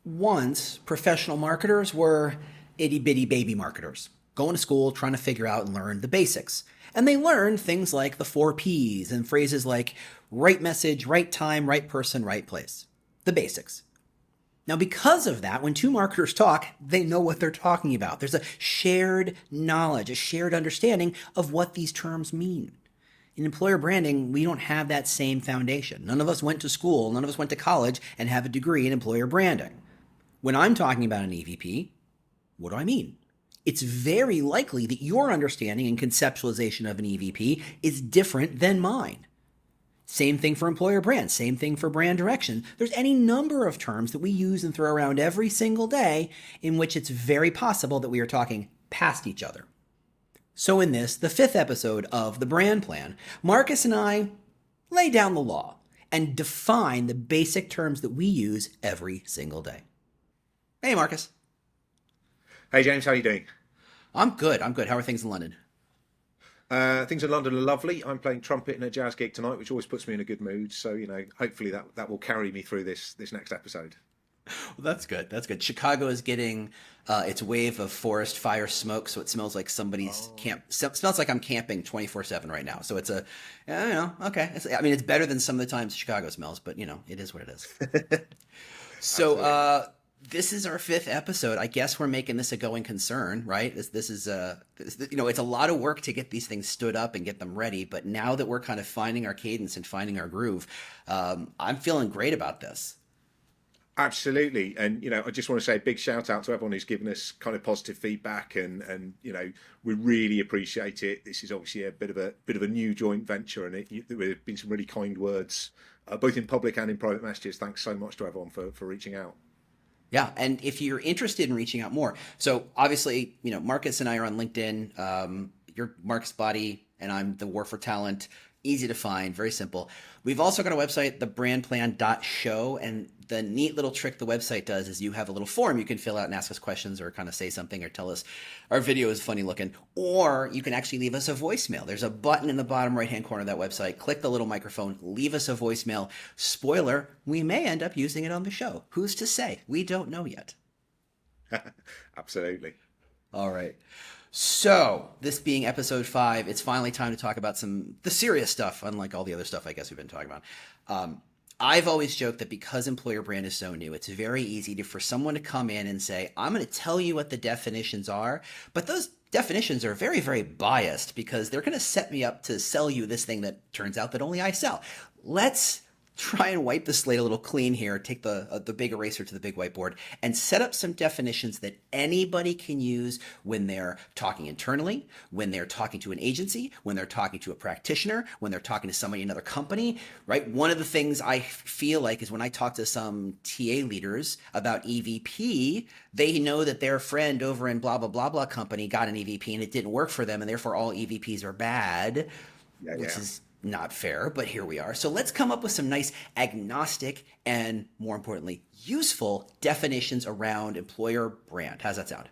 Once, professional marketers were itty bitty baby marketers, going to school trying to figure out and learn the basics. And they learned things like the four P's and phrases like right message, right time, right person, right place. The basics. Now, because of that, when two marketers talk, they know what they're talking about. There's a shared knowledge, a shared understanding of what these terms mean. In employer branding, we don't have that same foundation. None of us went to school, none of us went to college and have a degree in employer branding. When I'm talking about an EVP, what do I mean? It's very likely that your understanding and conceptualization of an EVP is different than mine. Same thing for employer brand, same thing for brand direction. There's any number of terms that we use and throw around every single day in which it's very possible that we are talking past each other. So in this, the fifth episode of The Brand Plan, Marcus and I lay down the law and define the basic terms that we use every single day. Hey, Marcus. Hey James, how are you doing? I'm good. How are things in London? Things in London are lovely. I'm playing trumpet in a jazz gig tonight, which always puts me in a good mood. So hopefully that will carry me through this next episode. Well, that's good. That's good. Chicago is getting its wave of forest fire smoke, so it smells like somebody's camp. Smells like I'm camping 24/7 right now. So it's okay. It's better than some of the times Chicago smells, but it is what it is. So this is our fifth episode. I guess we're making this a going concern, right? This is it's a lot of work to get these things stood up and get them ready. But now that we're kind of finding our cadence and finding our groove, I'm feeling great about this. Absolutely, and I just want to say a big shout out to everyone who's given us kind of positive feedback, and we really appreciate it. This is obviously a bit of a new joint venture, and there have been some really kind words, both in public and in private messages. Thanks so much to everyone for reaching out. Yeah, and if you're interested in reaching out more, so obviously, Marcus and I are on LinkedIn. You're Marcus Body, and I'm the War for Talent. Easy to find, very simple. We've also got a website, thebrandplan.show, and the neat little trick the website does is you have a little form you can fill out and ask us questions or kind of say something or tell us our video is funny looking, or you can actually leave us a voicemail. There's a button in the bottom right-hand corner of that website. Click the little microphone, leave us a voicemail. Spoiler, we may end up using it on the show. Who's to say? We don't know yet. Absolutely. All right. So, this being episode 5, it's finally time to talk about the serious stuff, unlike all the other stuff I guess we've been talking about. I've always joked that because employer brand is so new, it's very easy for someone to come in and say, I'm going to tell you what the definitions are, but those definitions are very, very biased because they're going to set me up to sell you this thing that turns out that only I sell. Let's try and wipe the slate a little clean here, take the big eraser to the big whiteboard, and set up some definitions that anybody can use when they're talking internally, when they're talking to an agency, when they're talking to a practitioner, when they're talking to somebody in another company, right? One of the things I feel like is when I talk to some TA leaders about EVP, they know that their friend over in blah, blah, blah, blah company got an EVP and it didn't work for them, and therefore all EVPs are bad, which is not fair, but here we are. So let's come up with some nice agnostic and, more importantly, useful definitions around employer brand. How's that sound?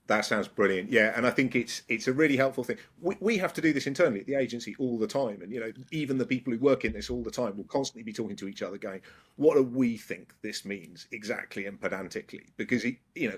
That sounds brilliant. Yeah, and I think it's a really helpful thing. We have to do this internally at the agency all the time, and even the people who work in this all the time will constantly be talking to each other, going, "What do we think this means exactly and pedantically?" Because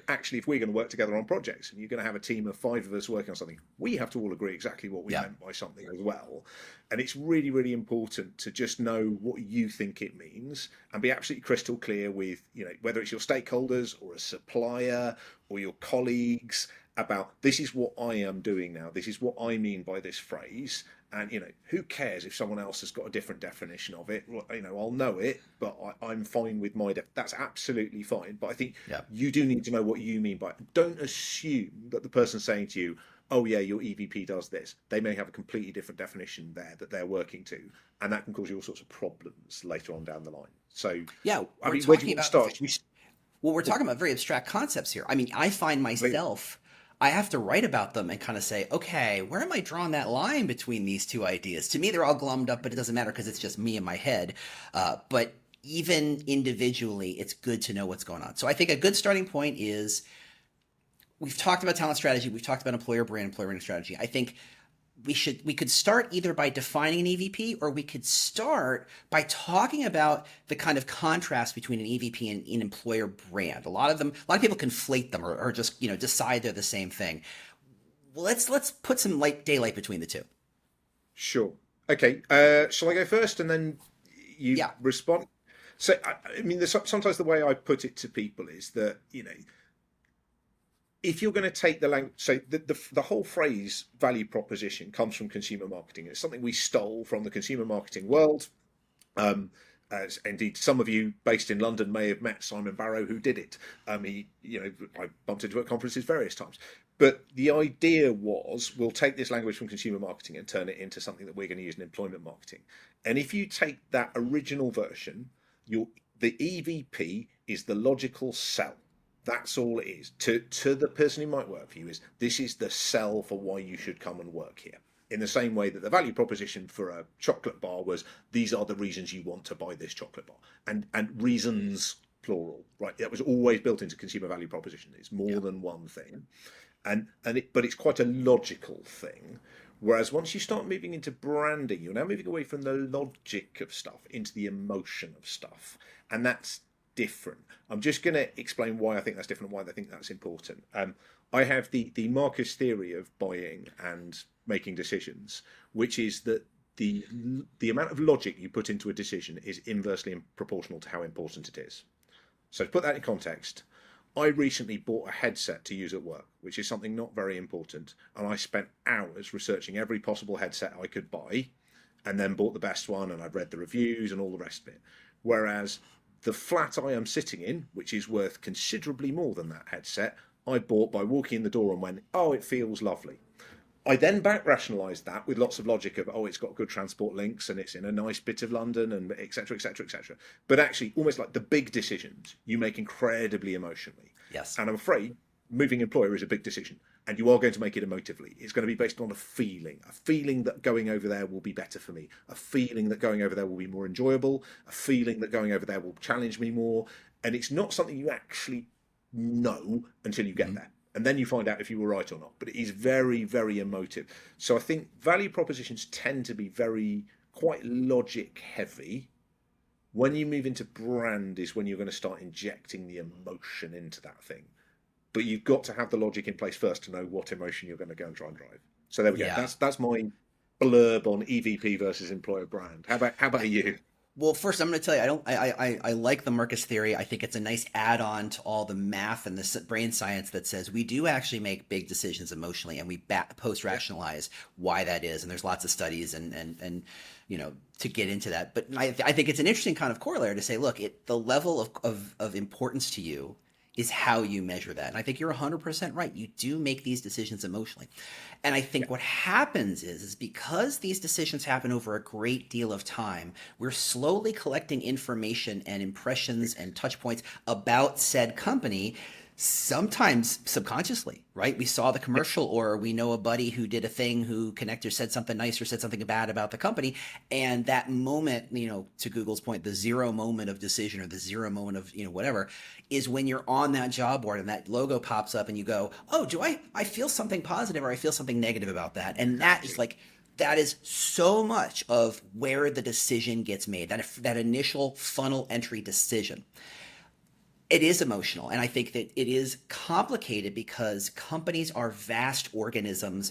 actually, if we're going to work together on projects, and you're going to have a team of 5 of us working on something, we have to all agree exactly what we meant by something as well. And it's really, really important to just know what you think it means and be absolutely crystal clear with, whether it's your stakeholders or a supplier or your colleagues about this is what I am doing now. This is what I mean by this phrase. And, who cares if someone else has got a different definition of it? I'll know it, but I'm fine with that's absolutely fine. But I think you do need to know what you mean by it. Don't assume that the person saying to you, oh yeah, your EVP does this. They may have a completely different definition there that they're working to, and that can cause you all sorts of problems later on down the line. So yeah, where do you want to start? Well, we're talking about very abstract concepts here. I mean, I find myself, I have to write about them and kind of say, okay, where am I drawing that line between these two ideas? To me, they're all glummed up, but it doesn't matter because it's just me in my head. But even individually, it's good to know what's going on. So I think a good starting point is we've talked about talent strategy. We've talked about employer brand strategy. I think we could start either by defining an EVP, or we could start by talking about the kind of contrast between an EVP and an employer brand. A lot of people conflate them, or just decide they're the same thing. Well, let's put some daylight between the two. Sure. Okay. Shall I go first and then you Yeah. respond? So, I mean, sometimes the way I put it to people is that, if you're going to take the language, so the whole phrase value proposition comes from consumer marketing. It's something we stole from the consumer marketing world. As indeed, some of you based in London may have met Simon Barrow, who did it. I bumped into at conferences various times. But the idea was, we'll take this language from consumer marketing and turn it into something that we're going to use in employment marketing. And if you take that original version, the EVP is the logical sell. That's all it is. To the person who might work for you, this is the sell for why you should come and work here. In the same way that the value proposition for a chocolate bar was, these are the reasons you want to buy this chocolate bar. And reasons, plural, right? That was always built into consumer value proposition. It's more than one thing. But it's quite a logical thing. Whereas once you start moving into branding, you're now moving away from the logic of stuff into the emotion of stuff. And that's different. I'm just going to explain why I think that's different and why I think that's important. I have the Marcus theory of buying and making decisions, which is that the amount of logic you put into a decision is inversely proportional to how important it is. So to put that in context, I recently bought a headset to use at work, which is something not very important, and I spent hours researching every possible headset I could buy, and then bought the best one, and I've read the reviews and all the rest of it. Whereas the flat I am sitting in, which is worth considerably more than that headset, I bought by walking in the door and went, oh, it feels lovely. I then back rationalised that with lots of logic of, oh, it's got good transport links and it's in a nice bit of London and et cetera, et cetera, et cetera. But actually, almost like the big decisions you make incredibly emotionally. Yes. And I'm afraid moving employer is a big decision, and you are going to make it emotively. It's going to be based on a feeling that going over there will be better for me, a feeling that going over there will be more enjoyable, a feeling that going over there will challenge me more. And it's not something you actually know until you get there. And then you find out if you were right or not. But it is very, very emotive. So I think value propositions tend to be quite logic heavy. When you move into brand is when you're going to start injecting the emotion into that thing. But you've got to have the logic in place first to know what emotion you're going to go and try and drive. So there we go. That's my blurb on EVP versus employer brand. How about you? Well, first, I'm going to tell you, I like the Marcus theory. I think it's a nice add-on to all the math and the brain science that says we do actually make big decisions emotionally, and we post-rationalize why that is. And there's lots of studies and to get into that. But I think it's an interesting kind of corollary to say, look, the level of importance to you is how you measure that. And I think you're 100% right. You do make these decisions emotionally. And I think what happens is because these decisions happen over a great deal of time, we're slowly collecting information and impressions and touch points about said company, sometimes subconsciously, right? We saw the commercial, or we know a buddy who did a thing, who connected, said something nice or said something bad about the company. And that moment, to Google's point, the zero moment of decision, or the zero moment of, whatever, is when you're on that job board and that logo pops up and you go, oh, do I feel something positive or I feel something negative about that? And that is so much of where the decision gets made, that initial funnel entry decision. It is emotional, and I think that it is complicated because companies are vast organisms,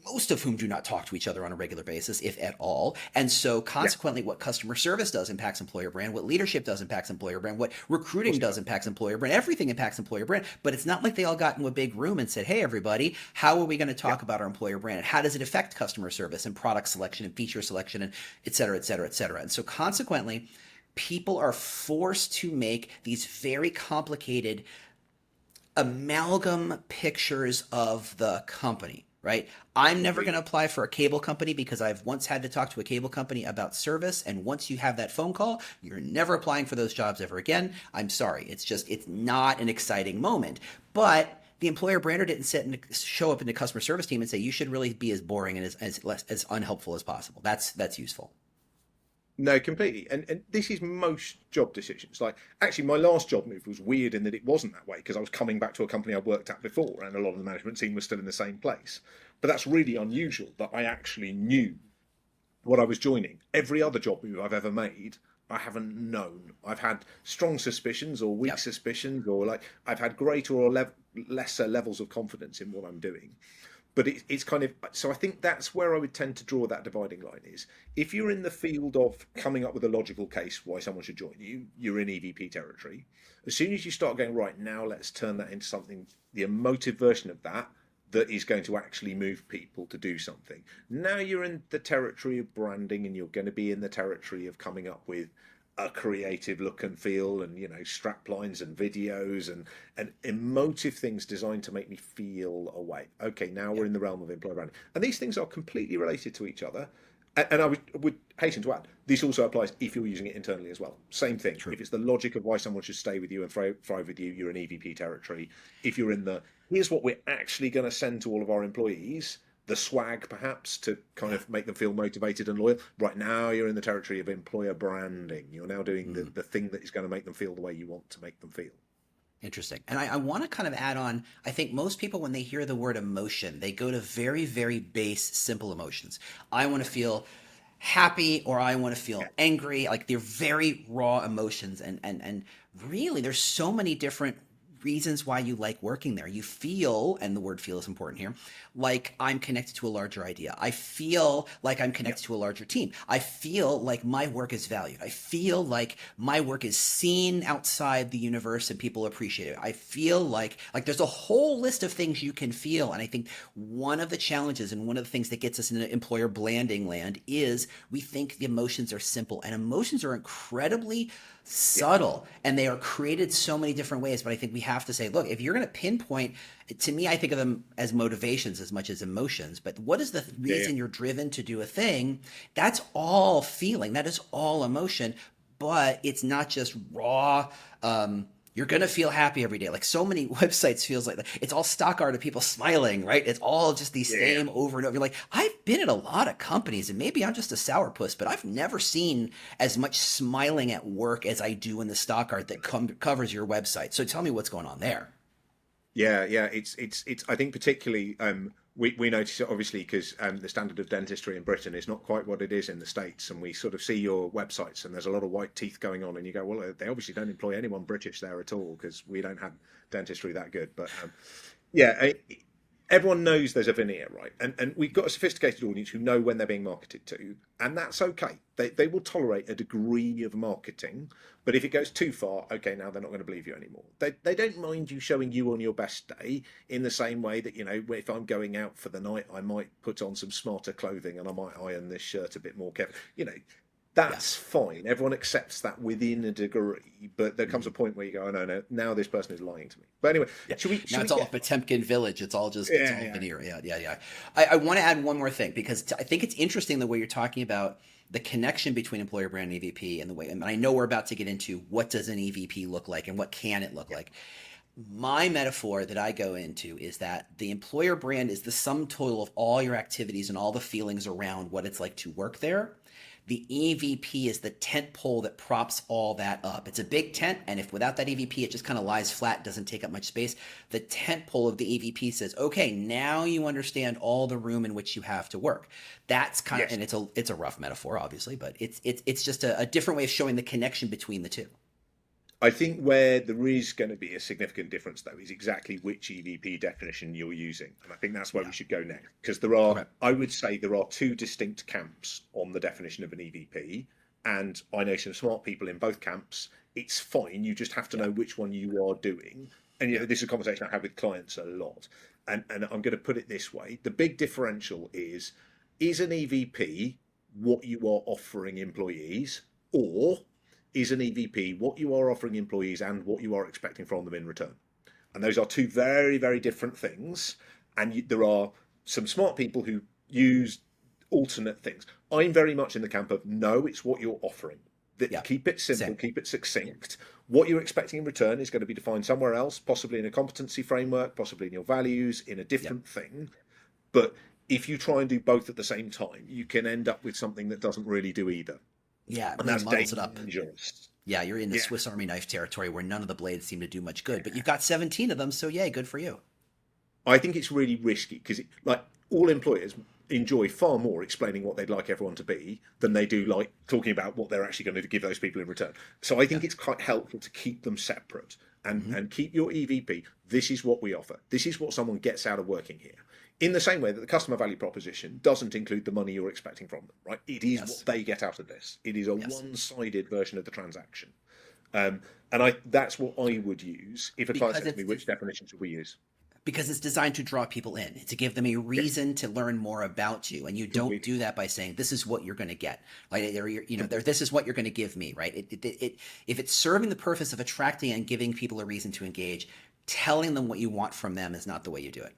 most of whom do not talk to each other on a regular basis, if at all. And so consequently, what customer service does impacts employer brand, what leadership does impacts employer brand, what recruiting does impacts employer brand, everything impacts employer brand. But it's not like they all got into a big room and said, hey, everybody, how are we going to talk about our employer brand? How does it affect customer service and product selection and feature selection and et cetera, et cetera, et cetera. And so consequently, people are forced to make these very complicated amalgam pictures of the company, right? I'm never going to apply for a cable company because I've once had to talk to a cable company about service. And once you have that phone call, you're never applying for those jobs ever again. I'm sorry. It's not an exciting moment. But the employer brander didn't show up in the customer service team and say, you should really be as boring and as unhelpful as possible. That's useful. No, completely. And this is most job decisions. Like, actually, my last job move was weird in that it wasn't that way, because I was coming back to a company I worked at before and a lot of the management team was still in the same place. But that's really unusual that I actually knew what I was joining. Every other job move I've ever made, I haven't known. I've had strong suspicions or weak Yep. suspicions, or like I've had greater or lesser levels of confidence in what I'm doing. But it's kind of, so I think that's where I would tend to draw that dividing line is if you're in the field of coming up with a logical case why someone should join you, you're in EVP territory. As soon as you start going, right, now let's turn that into something, the emotive version of that, that is going to actually move people to do something. Now you're in the territory of branding, and you're going to be in the territory of coming up with a creative look and feel, and strap lines and videos and emotive things designed to make me feel a way. Okay, now we're in the realm of employer branding, and these things are completely related to each other. And I would hasten to add, this also applies if you're using it internally as well. Same thing. True. If it's the logic of why someone should stay with you and thrive with you, you're in EVP territory. If you're in the, here's what we're actually going to send to all of our employees, the swag perhaps to kind of make them feel motivated and loyal. Right now, you're in the territory of employer branding. You're now doing the thing that is going to make them feel the way you want to make them feel. Interesting. And I want to kind of add on, I think most people, when they hear the word emotion, they go to very, very base, simple emotions. I want to feel happy, or I want to feel angry. Like, they're very raw emotions. And really, there's so many different reasons why you like working there. You feel, and the word feel is important here, like I'm connected to a larger idea. I feel like I'm connected to a larger team. I feel like my work is valued. I feel like my work is seen outside the universe and people appreciate it. I feel like there's a whole list of things you can feel. And I think one of the challenges and one of the things that gets us into employer blanding land is we think the emotions are simple, and emotions are incredibly subtle, and they are created so many different ways. But I think we have to say, look, if you're going to pinpoint, to me, I think of them as motivations as much as emotions. But what is the reason you're driven to do a thing? That's all feeling. That is all emotion. But it's not just raw. You're going to feel happy every day. Like, so many websites feels like that. It's all stock art of people smiling, right? It's all just these same over and over. You're like, I've been at a lot of companies, and maybe I'm just a sourpuss, but I've never seen as much smiling at work as I do in the stock art that covers your website. So tell me what's going on there. Yeah. It's. I think particularly we notice it obviously because the standard of dentistry in Britain is not quite what it is in the States, and we sort of see your websites and there's a lot of white teeth going on, and you go, well, they obviously don't employ anyone British there at all because we don't have dentistry that good. But everyone knows there's a veneer, right? And we've got a sophisticated audience who know when they're being marketed to, and that's okay. They will tolerate a degree of marketing, but if it goes too far, okay, now they're not going to believe you anymore. They don't mind you showing you on your best day in the same way that, if I'm going out for the night, I might put on some smarter clothing and I might iron this shirt a bit more carefully. That's fine. Everyone accepts that within a degree, but there comes a point where you go, oh, no, now this person is lying to me. But anyway, now it's all Potemkin Village. It's all just it's all veneer. Yeah. I want to add one more thing, because I think it's interesting the way you're talking about the connection between employer brand and EVP, and the way, and I know we're about to get into what does an EVP look like and what can it look like. My metaphor that I go into is that the employer brand is the sum total of all your activities and all the feelings around what it's like to work there. The EVP is the tent pole that props all that up. It's a big tent, and if without that EVP, it just kind of lies flat, doesn't take up much space. The tent pole of the EVP says, okay, now you understand all the room in which you have to work. That's kind of, and it's a rough metaphor, obviously, but it's just a different way of showing the connection between the two. I think where there is going to be a significant difference, though, is exactly which EVP definition you're using. And I think that's where we should go next. Because I would say there are two distinct camps on the definition of an EVP. And I know some smart people in both camps. It's fine. You just have to know which one you are doing. And this is a conversation I have with clients a lot. And I'm going to put it this way. The big differential is an EVP what you are offering employees, or is an EVP what you are offering employees and what you are expecting from them in return? And those are two very, very different things. And there are some smart people who use alternate things. I'm very much in the camp of no, it's what you're offering. Keep it simple, keep it succinct. What you're expecting in return is going to be defined somewhere else, possibly in a competency framework, possibly in your values, in a different thing. But if you try and do both at the same time, you can end up with something that doesn't really do either. Yeah, and that's muddles it up. Dangerous. Yeah, you're in the Swiss Army knife territory where none of the blades seem to do much good, but you've got 17 of them, so yay, good for you. I think it's really risky because, all employers enjoy far more explaining what they'd like everyone to be than they do like talking about what they're actually going to give those people in return. So I Yeah. think it's quite helpful to keep them separate Hmm. and keep your EVP. This is what we offer. This is what someone gets out of working here. In the same way that the customer value proposition doesn't include the money you're expecting from them, right? It is Yes. what they get out of this. It is a Yes. one-sided version of the transaction. And that's what I would use if a client Because says to me, which definition should we use? it's designed to draw people in, to give them a Yes, reason to learn more about you, and you don't completely. do that by saying this is what you're going to get, like, or this is what you're going to give me, right? If it's serving the purpose of attracting and giving people a reason to engage, telling them what you want from them is not the way you do it.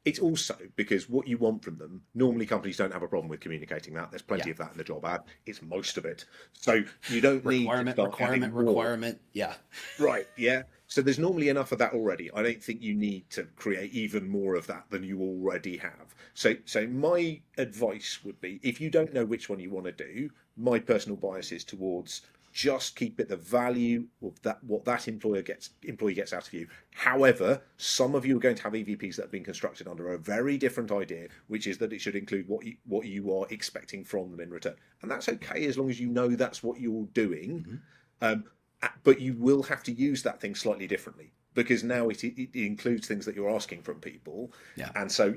It's also because what you want from them, normally companies don't have a problem with communicating that. There's Yeah. plenty of that in the job ad. It's most of it. So you don't need to start adding more. Requirement. Yeah. Right, yeah. So there's normally enough of that already. I don't think you need to create even more of that than you already have. So my advice would be, if you don't know which one you want to do, my personal bias is towards just keep it the value of that what that employee gets out of you. However, some of you are going to have EVPs that have been constructed under a very different idea, which is that it should include what you are expecting from them in return. And that's okay as long as you know that's what you're doing. Hmm. Um, but you will have to use that thing slightly differently because now it includes things that you're asking from people. Yeah. And so,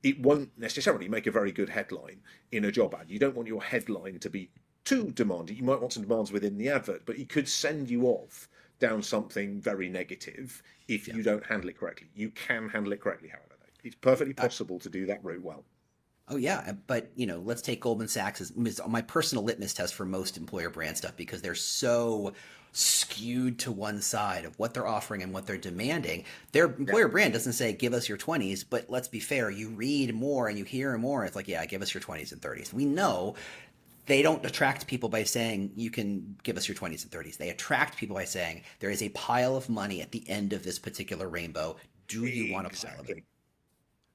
it won't necessarily make a very good headline in a job ad. You don't want your headline to be too demanding. You might want some demands within the advert, but it could send you off down something very negative if Yeah. you don't handle it correctly. You can handle it correctly, however. It's perfectly possible to do that route well. Oh yeah, but let's take Goldman Sachs as my personal litmus test for most employer brand stuff, because they're so skewed to one side of what they're offering and what they're demanding. Their Yeah. employer brand doesn't say give us your 20s, but let's be fair, you read more and you hear more. It's like, yeah, give us your 20s and 30s. We know they don't attract people by saying you can give us your 20s and 30s. They attract people by saying there is a pile of money at the end of this particular rainbow. Do you want a pile of it?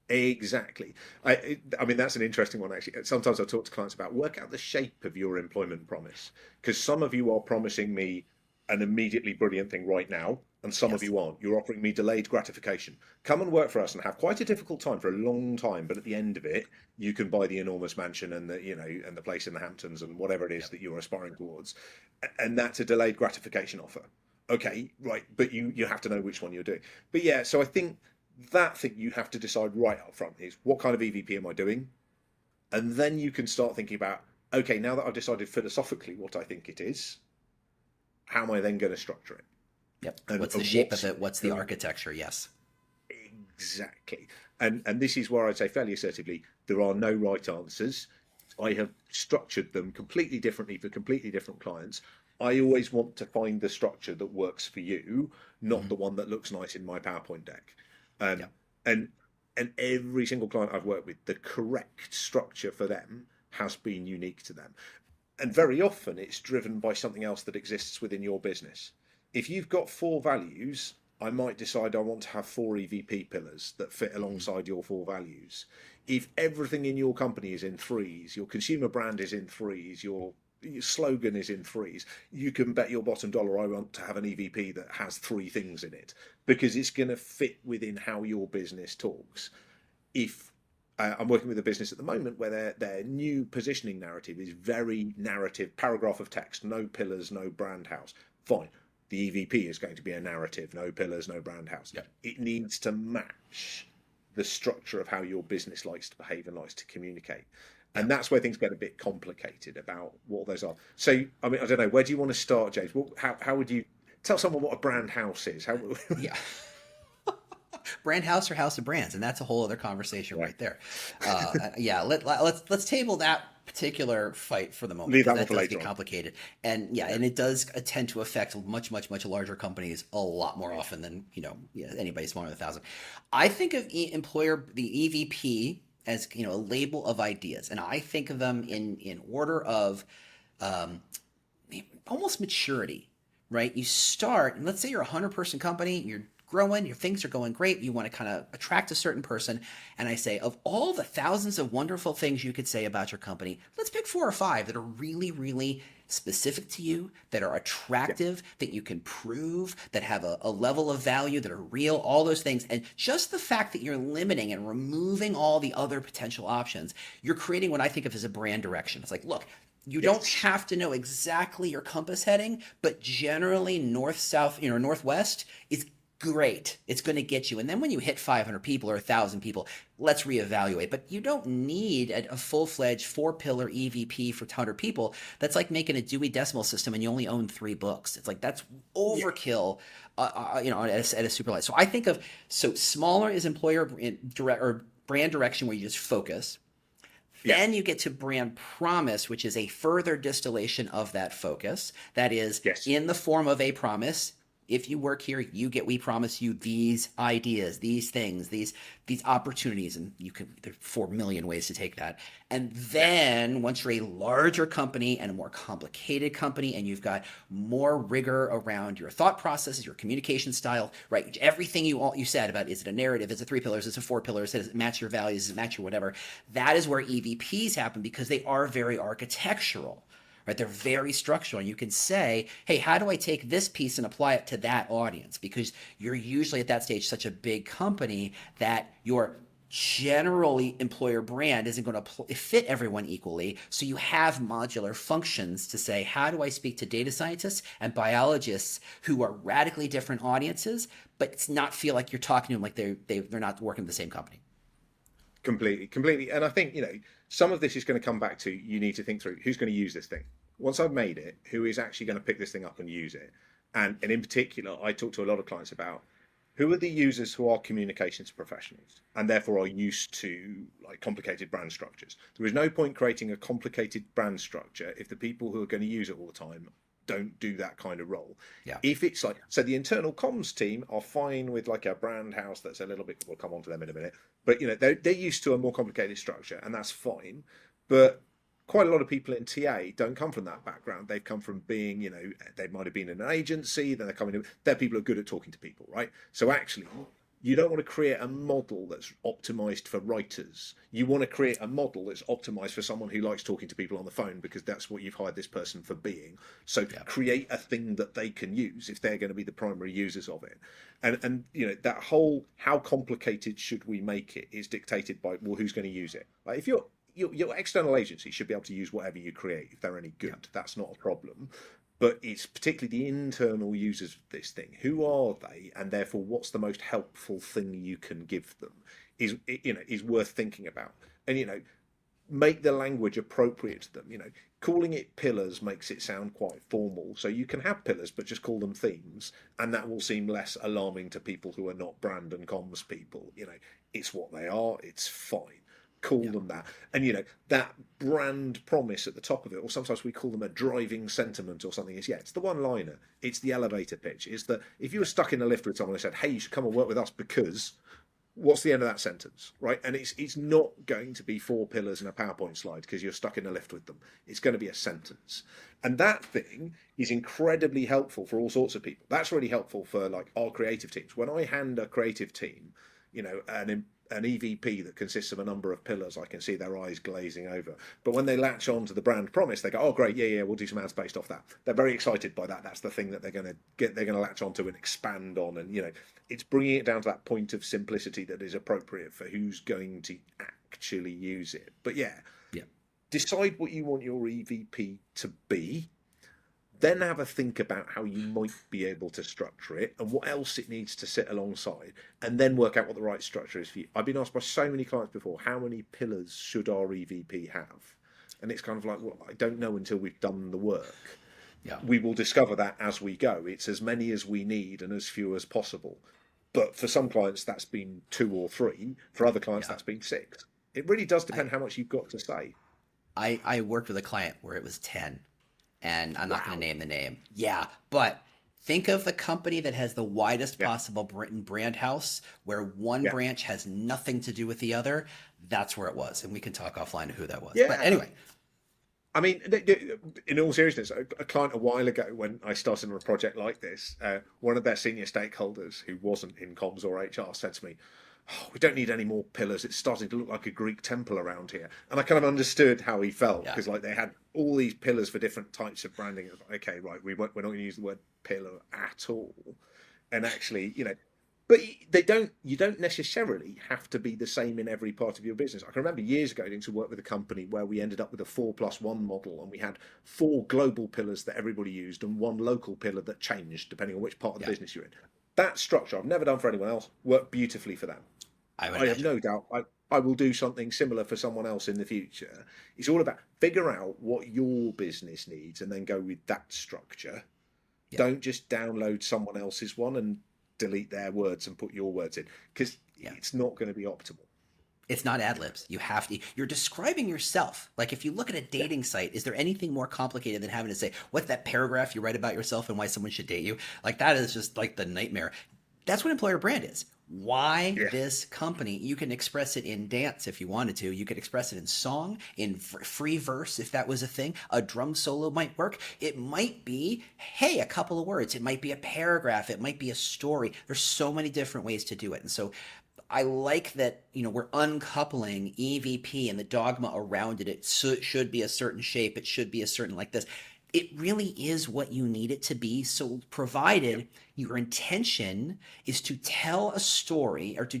Exactly. Exactly. I mean, that's an interesting one, actually. Sometimes I talk to clients about work out the shape of your employment promise, because some of you are promising me an immediately brilliant thing right now, and some of Yes. you aren't. You're offering me delayed gratification. Come and work for us and have quite a difficult time for a long time, but at the end of it, you can buy the enormous mansion and the place in the Hamptons and whatever it is Yep. that you're aspiring towards, and that's a delayed gratification offer. Okay, right, but you have to know which one you're doing. But yeah, so I think that thing you have to decide right up front is what kind of EVP am I doing? And then you can start thinking about, okay, now that I've decided philosophically what I think it is, how am I then going to structure it? Yep. And, What's the and shape what's of it? What's the architecture? Yes. exactly? And this is where I'd say fairly assertively, there are no right answers. I have structured them completely differently for completely different clients. I always want to find the structure that works for you, not the Hmm. one that looks nice in my PowerPoint deck. Um, Yep. and and every single client I've worked with, the correct structure for them has been unique to them. And very often it's driven by something else that exists within your business. If you've got four values, I might decide I want to have four EVP pillars that fit Hmm. alongside your four values. If everything in your company is in threes, your consumer brand is in threes, your slogan is in threes, you can bet your bottom dollar I want to have an EVP that has three things in it because it's going to fit within how your business talks. If I'm working with a business at the moment where their new positioning narrative is very narrative, paragraph of text, no pillars, no brand house. Fine. The EVP is going to be a narrative, no pillars, no brand house. Yep. It needs to match the structure of how your business likes to behave and likes to communicate. And Yep. that's where things get a bit complicated about what those are. So, I mean, I don't know, where do you want to start, James? How would you tell someone what a brand house is? How, Yeah. Brand house or house of brands, and that's a whole other conversation yeah, right there. Yeah, let's table that particular fight for the moment, leave because that one that for does later get on. complicated, and yeah, Yeah, and it does tend to affect much larger companies a lot more often than anybody smaller than 1,000. I think of the EVP as a label of ideas, and I think of them in order of um, almost maturity, right? You start, and let's say you're a 100-person company, you're growing, your things are going great, you want to kind of attract a certain person, and I say, of all the thousands of wonderful things you could say about your company, let's pick four or five that are really, really specific to you, that are attractive, that you can prove, that have a level of value, that are real, all those things. And just the fact that you're limiting and removing all the other potential options, you're creating what I think of as a brand direction. It's like, look, you don't Yes. have to know exactly your compass heading, but generally north, south, northwest is great. It's going to get you. And then when you hit 500 people or 1,000 people, let's reevaluate. But you don't need a full-fledged 4-pillar EVP for 100 people. That's like making a Dewey Decimal System and you only own 3 books. It's like that's Yeah. overkill, at a super light. So I think of smaller is employer direct or brand direction where you just focus. Yeah. Then you get to brand promise, which is a further distillation of that focus. That is Yes. in the form of a promise. If you work here, we promise you these ideas, these things, these opportunities, and there are 4 million ways to take that. And then once you're a larger company and a more complicated company, and you've got more rigor around your thought processes, your communication style, right? Everything you said about, is it a narrative? Is it 3 pillars? Is it 4 pillars? Does it match your values? Does it match your whatever? That is where EVPs happen because they are very architectural. Right? They're very structural. And you can say, hey, how do I take this piece and apply it to that audience? Because you're usually at that stage such a big company that your generally employer brand isn't going to fit everyone equally. So you have modular functions to say, how do I speak to data scientists and biologists who are radically different audiences, but it's not feel like you're talking to them like they're not working at the same company. Completely. And I think, some of this is going to come back to you need to think through who's going to use this thing. Once I've made it, who is actually going to pick this thing up and use it? And in particular, I talk to a lot of clients about who are the users who are communications professionals and therefore are used to like complicated brand structures. There is no point creating a complicated brand structure if the people who are going to use it all the time don't do that kind of role. Yeah. If it's like, so the internal comms team are fine with like a brand house that's a little bit, we'll come on to them in a minute, but they're used to a more complicated structure and that's fine. But quite a lot of people in TA don't come from that background. They've come from being, they might have been in an agency, then they're people who are good at talking to people, right? So actually, you don't want to create a model that's optimized for writers. You want to create a model that's optimized for someone who likes talking to people on the phone because that's what you've hired this person for being. So create a thing that they can use if they're going to be the primary users of it. And that whole how complicated should we make it is dictated by, well, who's going to use it? Like if your external agency should be able to use whatever you create if they're any good. That's not a problem. But it's particularly the internal users of this thing. Who are they, and therefore, what's the most helpful thing you can give them? Is worth thinking about, and make the language appropriate to them. Calling it pillars makes it sound quite formal. So you can have pillars, but just call them themes, and that will seem less alarming to people who are not brand and comms people. It's what they are. It's fine. Call them that, and that brand promise at the top of it, or sometimes we call them a driving sentiment or something. It's the one-liner, it's the elevator pitch. It's that if you were stuck in a lift with someone and said, hey, you should come and work with us because, what's the end of that sentence, right? And it's not going to be 4 pillars in a PowerPoint slide because you're stuck in a lift with them. It's going to be a sentence, and that thing is incredibly helpful for all sorts of people. That's really helpful for like our creative teams. When I hand a creative team, an EVP that consists of a number of pillars, I can see their eyes glazing over. But when they latch on to the brand promise, they go, oh, great, yeah, we'll do some ads based off that. They're very excited by that. That's the thing that they're going to latch onto and expand on. And, it's bringing it down to that point of simplicity that is appropriate for who's going to actually use it. But decide what you want your EVP to be. Then have a think about how you might be able to structure it and what else it needs to sit alongside, and then work out what the right structure is for you. I've been asked by so many clients before, how many pillars should our EVP have? And it's kind of like, well, I don't know until we've done the work. Yeah. We will discover that as we go. It's as many as we need and as few as possible. But for some clients, that's been 2 or 3. For other clients, that's been 6. It really does depend how much you've got to say. I worked with a client where it was 10. And I'm not going to name the name. Yeah, but think of the company that has the widest possible brand house, where one branch has nothing to do with the other. That's where it was, and we can talk offline of who that was. Yeah. But anyway. I mean, in all seriousness, a client a while ago when I started on a project like this, one of their senior stakeholders who wasn't in comms or HR said to me, oh, we don't need any more pillars. It's starting to look like a Greek temple around here. And I kind of understood how he felt Yeah. because like they had all these pillars for different types of branding. Okay, right, we're not going to use the word pillar at all. And actually, but they don't. You don't necessarily have to be the same in every part of your business. I can remember years ago doing some work with a company where we ended up with a 4+1 model, and we had 4 global pillars that everybody used and 1 local pillar that changed depending on which part of the Yeah. business you're in. That structure I've never done for anyone else worked beautifully for them. I would I have imagine. no doubt I will do something similar for someone else in the future. It's all about figure out what your business needs and then go with that structure. Yeah. Don't just download someone else's one and delete their words and put your words in because Yeah. it's not going to be optimal. It's not ad libs. You have to. You're describing yourself. Like if you look at a Yeah, dating site, is there anything more complicated than having to say what's that paragraph you write about yourself and why someone should date you? Like that is just like the nightmare. That's what employer brand is. Why yeah, this company? You can express it in dance if you wanted to. You could express it in song, in free verse if that was a thing. A drum solo might work. It might be, hey, a couple of words. It might be a paragraph. It might be a story. There's so many different ways to do it. And so I like that, we're uncoupling EVP and the dogma around it. It should be a certain shape. It should be a certain like this. It really is what you need it to be. So yeah, provided your intention is to tell a story or to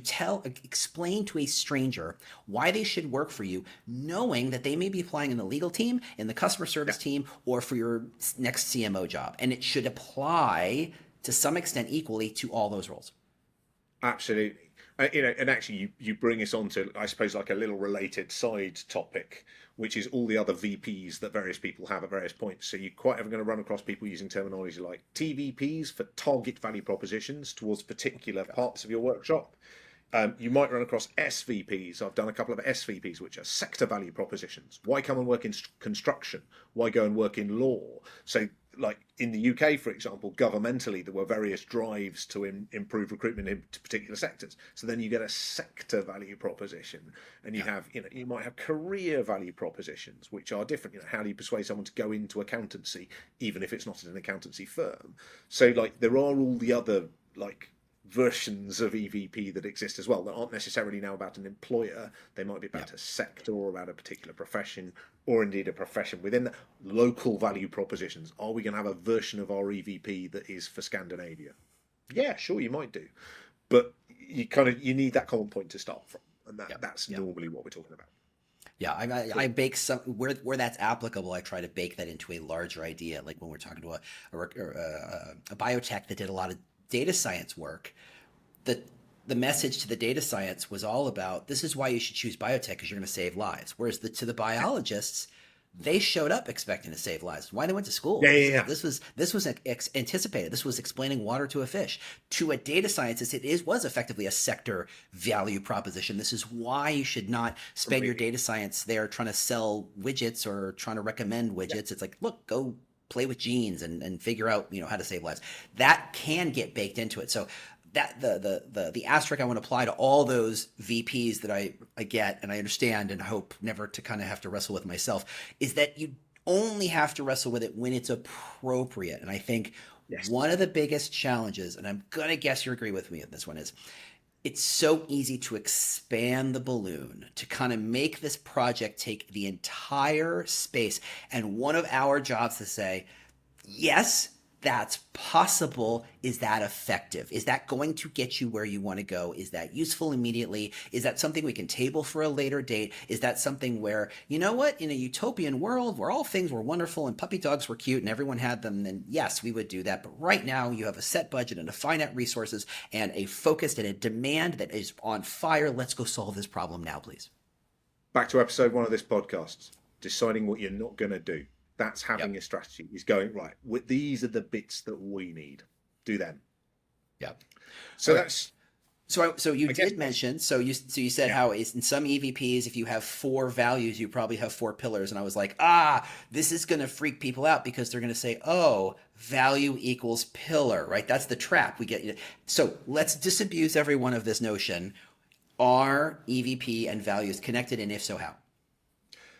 explain to a stranger why they should work for you, knowing that they may be applying in the legal team, in the customer yeah. service team, or for your next CMO job. And it should apply to some extent equally to all those roles. Absolutely. And actually, you bring us on to, I suppose, like a little related side topic, which is all the other VPs that various people have at various points. So you're quite ever going to run across people using terminology like TVPs for target value propositions towards particular parts of your workshop. You might run across SVPs. I've done a couple of SVPs, which are sector value propositions. Why come and work in construction? Why go and work in law? So, like in the UK, for example, governmentally, there were various drives to improve recruitment into particular sectors. So then you get a sector value proposition, and you Yeah. have, you might have career value propositions, which are different. How do you persuade someone to go into accountancy, even if it's not an accountancy firm? So, like, there are all the other like versions of EVP that exist as well that aren't necessarily now about an employer. They might be Yeah. about a sector or about a particular profession, or indeed a profession within the local value propositions. Are we going to have a version of our EVP that is for Scandinavia? Yeah, sure, you might do, but you need that common point to start from, and Yeah. that's Yeah. normally what we're talking about. Yeah, I So bake some where that's applicable. I try to bake that into a larger idea. Like when we're talking to a biotech that did a lot of data science work, the the message to the data science was all about this is why you should choose biotech because you're going to save lives. Whereas to the biologists, they showed up expecting to save lives. Why they went to school? yeah, yeah, yeah. This was anticipated. This was explaining water to a fish. To a data scientist, was effectively a sector value proposition. This is why you should not spend your Completely. data science there trying to sell widgets or trying to recommend Yeah, widgets. It's like, look, go play with genes and figure out how to save lives. That can get baked into it. So that the asterisk I want to apply to all those VPs that I get and I understand and hope never to kind of have to wrestle with myself is that you only have to wrestle with it when it's appropriate. And I think yes, one of the biggest challenges, and I'm gonna guess you agree with me on this one, is it's so easy to expand the balloon to kind of make this project take the entire space. And one of our jobs to say, yes, that's possible. Is that effective? Is that going to get you where you want to go? Is that useful immediately? Is that something we can table for a later date? Is that something where, you know what, in a utopian world where all things were wonderful and puppy dogs were cute and everyone had them, then yes, we would do that. But right now, you have a set budget and a finite resources and a focused and a demand that is on fire. Let's go solve this problem now, please. back to episode 1 of this podcast, deciding what you're not going to do. That's Yep. having a strategy. Is going right. These are the bits that we need. Do them. Yep. So Okay. that's, So you I guess did that's, mention you said yeah, how in some EVPs if you have 4 values you probably have 4 pillars and I was like this is gonna freak people out because they're gonna say oh value equals pillar, right? That's the trap we get. So let's disabuse everyone of this notion. Are EVP and values connected, and if so, how?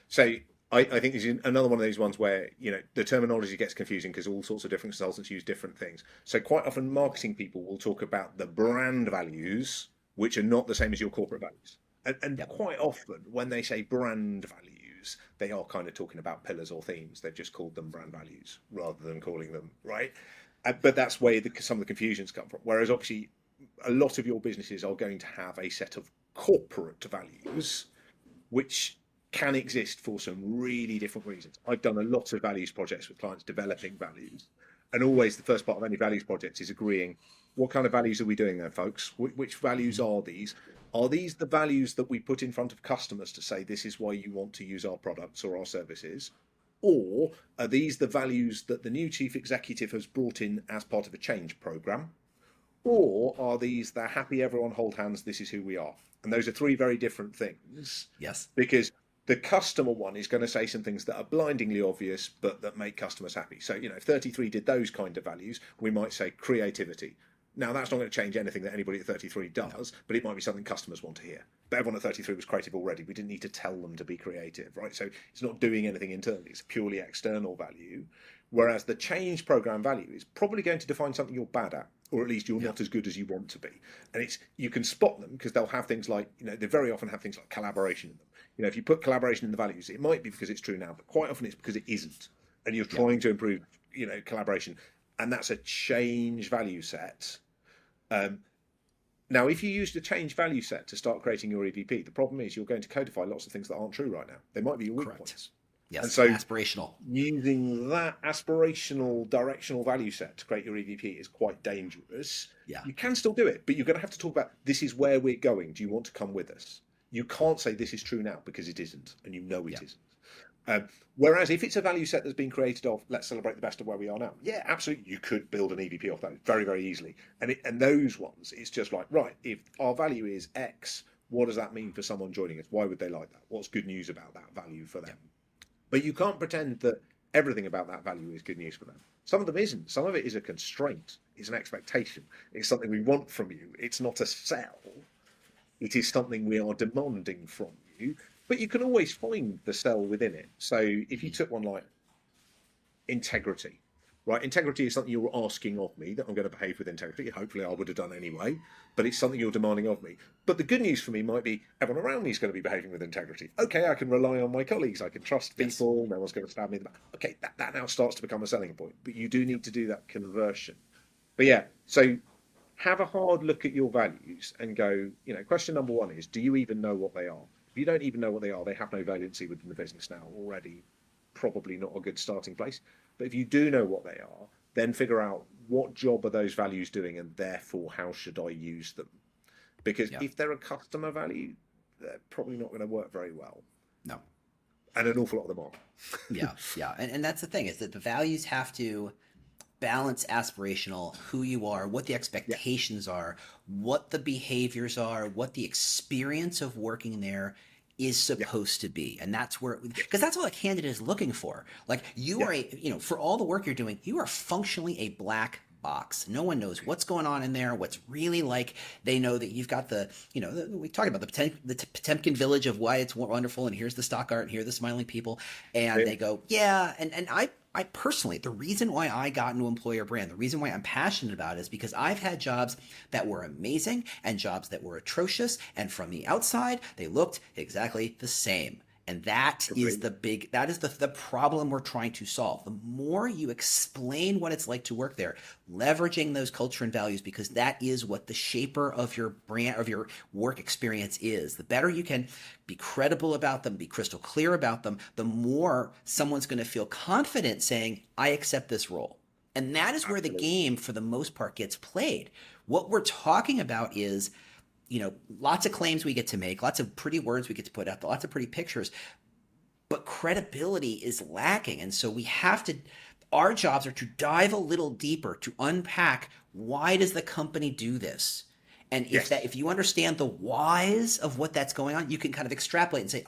so I think this is another one of these ones where the terminology gets confusing because all sorts of different consultants use different things. So quite often, marketing people will talk about the brand values which are not the same as your corporate values. And Yep. quite often, when they say brand values, they are kind of talking about pillars or themes. They've just called them brand values rather than calling them, right? But that's where some of the confusions come from. Whereas obviously, a lot of your businesses are going to have a set of corporate values, which can exist for some really different reasons. I've done a lot of values projects with clients developing values. And always the first part of any values project is agreeing what kind of values are we doing there, folks? Which values Mhm. are these? Are these the values that we put in front of customers to say this is why you want to use our products or our services? Or are these the values that the new chief executive has brought in as part of a change program? Or are these the happy everyone hold hands, this is who we are? And those are three very different things, Yes. because the customer one is going to say some things that are blindingly obvious but that make customers happy. So, if 33 did those kind of values, we might say creativity. Now, that's not going to change anything that anybody at 33 No. does, but it might be something customers want to hear. But everyone at 33 was creative already. We didn't need to tell them to be creative, right? So it's not doing anything internally. It's purely external value. Whereas the change program value is probably going to define something you're bad at, or at least you're Yeah. not as good as you want to be. And you can spot them because they'll have things like, they very often have things like collaboration in them. If you put collaboration in the values, it might be because it's true now, but quite often it's because it isn't. And you're Yep. trying to improve, collaboration. And that's a change value set. Um, Now, if you use the change value set to start creating your EVP, the problem is you're going to codify lots of things that aren't true right now. They might be your weak Correct. points. And Yes. so Aspirational. using that aspirational directional value set to create your EVP is quite dangerous. Yeah. You can still do it, but you're going to have to talk about this is where we're going. Do you want to come with us? You can't say this is true now because it isn't, and it Yeah. isn't. Whereas if it's a value set that's been created off, let's celebrate the best of where we are now. Yeah, absolutely. You could build an EVP off that very, very easily. And those ones, it's just like, right, if our value is X, what does that mean for someone joining us? Why would they like that? What's good news about that value for them? But you can't pretend that everything about that value is good news for them. Some of them isn't. Some of it is a constraint. It's an expectation. It's something we want from you. It's not a sell. It is something we are demanding from you. But you can always find the sell within it. So if you took one like integrity, right? Integrity is something you're asking of me, that I'm going to behave with integrity. Hopefully I would have done anyway, but it's something you're demanding of me. But the good news for me might be everyone around me is going to be behaving with integrity. Okay, I can rely on my colleagues. I can trust Yes. people. No one's going to stab me in the back. Okay, that now starts to become a selling point. But you do need to do that conversion. But yeah, so have a hard look at your values and go, question number one is, do you even know what they are? If you don't even know what they are, they have no valency within the business now already. Probably not a good starting place. But if you do know what they are, then figure out what job are those values doing and therefore how should I use them? Because Yeah. if they're a customer value, they're probably not going to work very well. No. And an awful lot of them are. Yeah. Yeah. And that's the thing, is that the values have to balance aspirational, who you are, what the Yeah, expectations are, what the behaviors are, what the experience of working there is yeah, supposed to be. And that's where, yeah, because that's what a candidate is looking for. Like, you yeah, are for all the work you're doing, you are functionally a black box. No one knows what's going on in there, what's really like. They know that you've got we talked about the Potemkin village of why it's wonderful, and here's the stock art, and here are the smiling people. And yeah, they go, yeah. And I personally, the reason why I got into employer brand, the reason why I'm passionate about it is because I've had jobs that were amazing and jobs that were atrocious. And from the outside, they looked exactly the same. And that is completely. the problem we're trying to solve. The more you explain what it's like to work there, leveraging those culture and values, because that is what the shaper of your brand, of your work experience is. The better you can be credible about them, be crystal clear about them, the more someone's going to feel confident saying, I accept this role. And that is where the Absolutely. game, for the most part, gets played. What we're talking about is, lots of claims we get to make, lots of pretty words we get to put out, lots of pretty pictures, but credibility is lacking. And so our jobs are to dive a little deeper, to unpack, why does the company do this? And Yes. if you understand the whys of what that's going on, you can kind of extrapolate and say,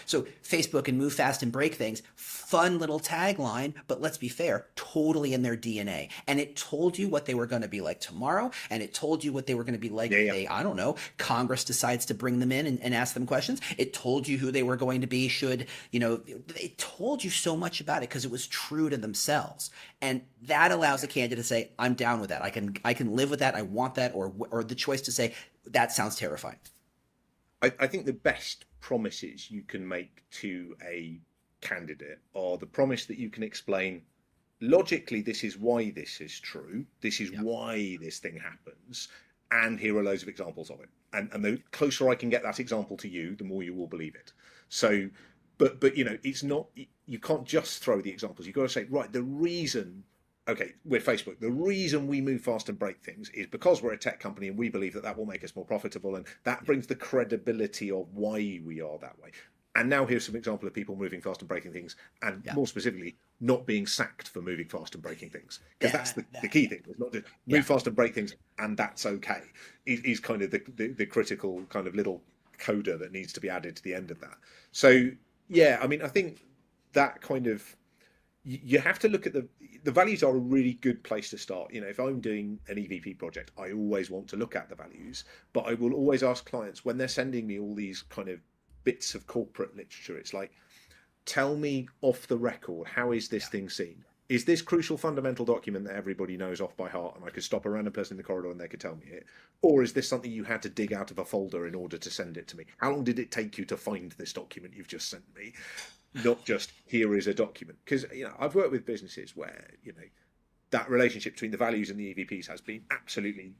so Facebook and move fast and break things, fun little tagline, but let's be fair, totally in their DNA. And it told you what they were going to be like tomorrow, and it told you what they were going to be like Yeah, if yeah. I don't know, Congress decides to bring them in and ask them questions. It told you who they were going to be it told you so much about it because it was true to themselves. And that allows a candidate to say, I'm down with that. I can live with that. I want that. Or the choice to say, that sounds terrifying. I think the best promises you can make to a candidate are the promise that you can explain logically, this is why this is true, this is Yeah. why this thing happens, and here are loads of examples of it. And the closer I can get that example to you, the more you will believe it. So, but it's not, you can't just throw the examples. You've got to say, right, the reason, okay, we're Facebook. The reason we move fast and break things is because we're a tech company and we believe that that will make us more profitable, and that brings the credibility of why we are that way. And now here's some example of people moving fast and breaking things, and more specifically, not being sacked for moving fast and breaking things, because that's the key thing. It's not just move fast and break things, and that's okay. Is kind of the critical kind of little coda that needs to be added to the end of that. So yeah, I mean, I think that kind of, you have to look at the values are a really good place to start. If I'm doing an EVP project, I always want to look at the values, but I will always ask clients when they're sending me all these kind of bits of corporate literature, it's like, tell me off the record, how is this thing seen? Is this crucial fundamental document that everybody knows off by heart and I could stop a random person in the corridor and they could tell me it? Or is this something you had to dig out of a folder in order to send it to me? How long did it take you to find this document you've just sent me? Not just, here is a document. Because I've worked with businesses where that relationship between the values and the EVPs has been absolutely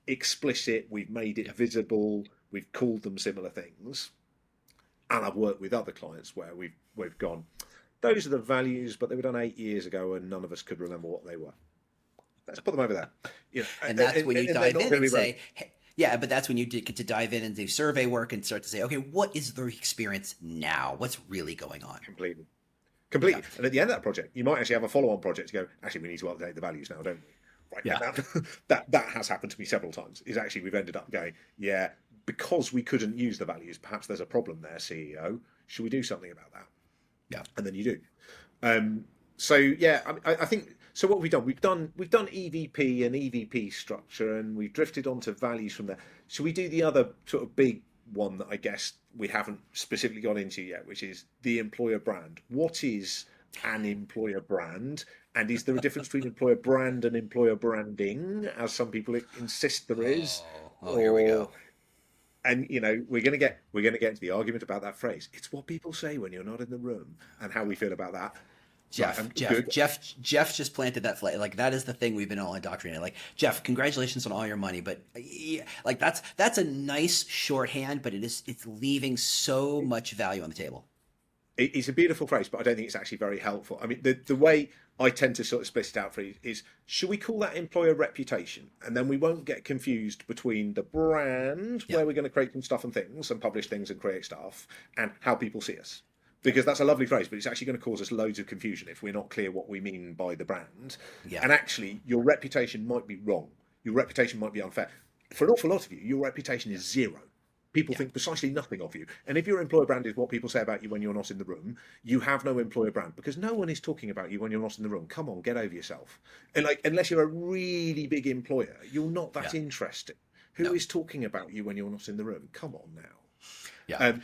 explicit. We've made it visible. We've called them similar things. And I've worked with other clients where we've gone, those are the values, but they were done 8 years ago and none of us could remember what they were. Let's put them over there. And that's when you dive in and say, hey, yeah, but that's when you get to dive in and do survey work and start to say, okay, what is the experience now? What's really going on? Completely. Yeah. And at the end of that project, you might actually have a follow-on project to go, actually, we need to update the values now, don't we? Right. Yeah. That has happened to me several times, is actually we've ended up going, yeah, because we couldn't use the values, perhaps there's a problem there, CEO. Should we do something about that? Yeah. And then you do. So yeah, I think, so what have we done? We've done EVP and EVP structure, and we've drifted onto values from there. Should we do the other sort of big one that I guess we haven't specifically gone into yet, which is the employer brand? What is an employer brand? And is there a difference between employer brand and employer branding, as some people insist there is? Here we go. And we're going to get into the argument about that phrase. It's what people say when you're not in the room, and how we feel about that. Jeff just planted that flag. Like, that is the thing we've been all indoctrinated. Like, Jeff, congratulations on all your money, but like that's a nice shorthand, but it's leaving so much value on the table. It's a beautiful phrase, but I don't think it's actually very helpful. I mean, the way I tend to sort of split it out for you is, should we call that employer reputation? And then we won't get confused between the brand, where we're going to create some stuff and things and publish things and create stuff, and how people see us. Because that's a lovely phrase, but it's actually going to cause us loads of confusion if we're not clear what we mean by the brand. Yeah. And actually, your reputation might be wrong. Your reputation might be unfair. For an awful lot of you, your reputation is zero. People think precisely nothing of you. And if your employer brand is what people say about you when you're not in the room, you have no employer brand, because no one is talking about you when you're not in the room. Come on, get over yourself. And unless you're a really big employer, you're not that interesting. Who is talking about you when you're not in the room? Come on now. Yeah.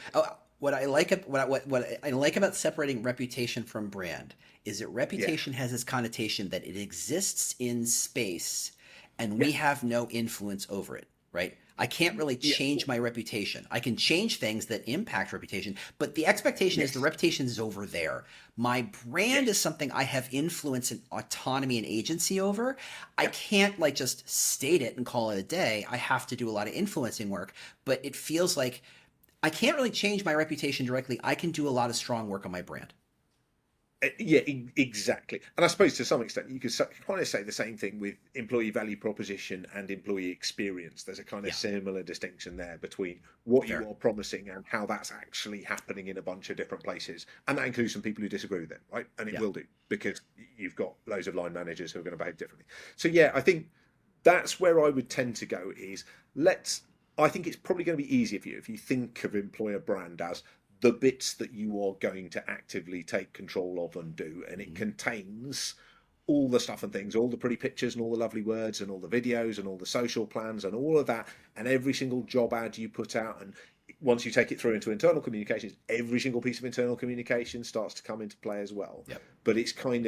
What I like about separating reputation from brand is that reputation has this connotation that it exists in space and we have no influence over it, right? I can't really change my reputation. I can change things that impact reputation, but the expectation is the reputation is over there. My brand is something I have influence and autonomy and agency over. I can't just state it and call it a day. I have to do a lot of influencing work, but it feels like I can't really change my reputation directly. I can do a lot of strong work on my brand. Yeah, exactly. And I suppose to some extent you could kind of say the same thing with employee value proposition and employee experience. There's a kind of similar distinction there between what you are promising and how that's actually happening in a bunch of different places. And that includes some people who disagree with it, right? And it will do, because you've got loads of line managers who are going to behave differently. So yeah, I think that's where I would tend to go is I think it's probably going to be easier for you if you think of employer brand as the bits that you are going to actively take control of and do. And it contains all the stuff and things, all the pretty pictures and all the lovely words and all the videos and all the social plans and all of that, and every single job ad you put out. And once you take it through into internal communications, every single piece of internal communication starts to come into play as well. But it is kind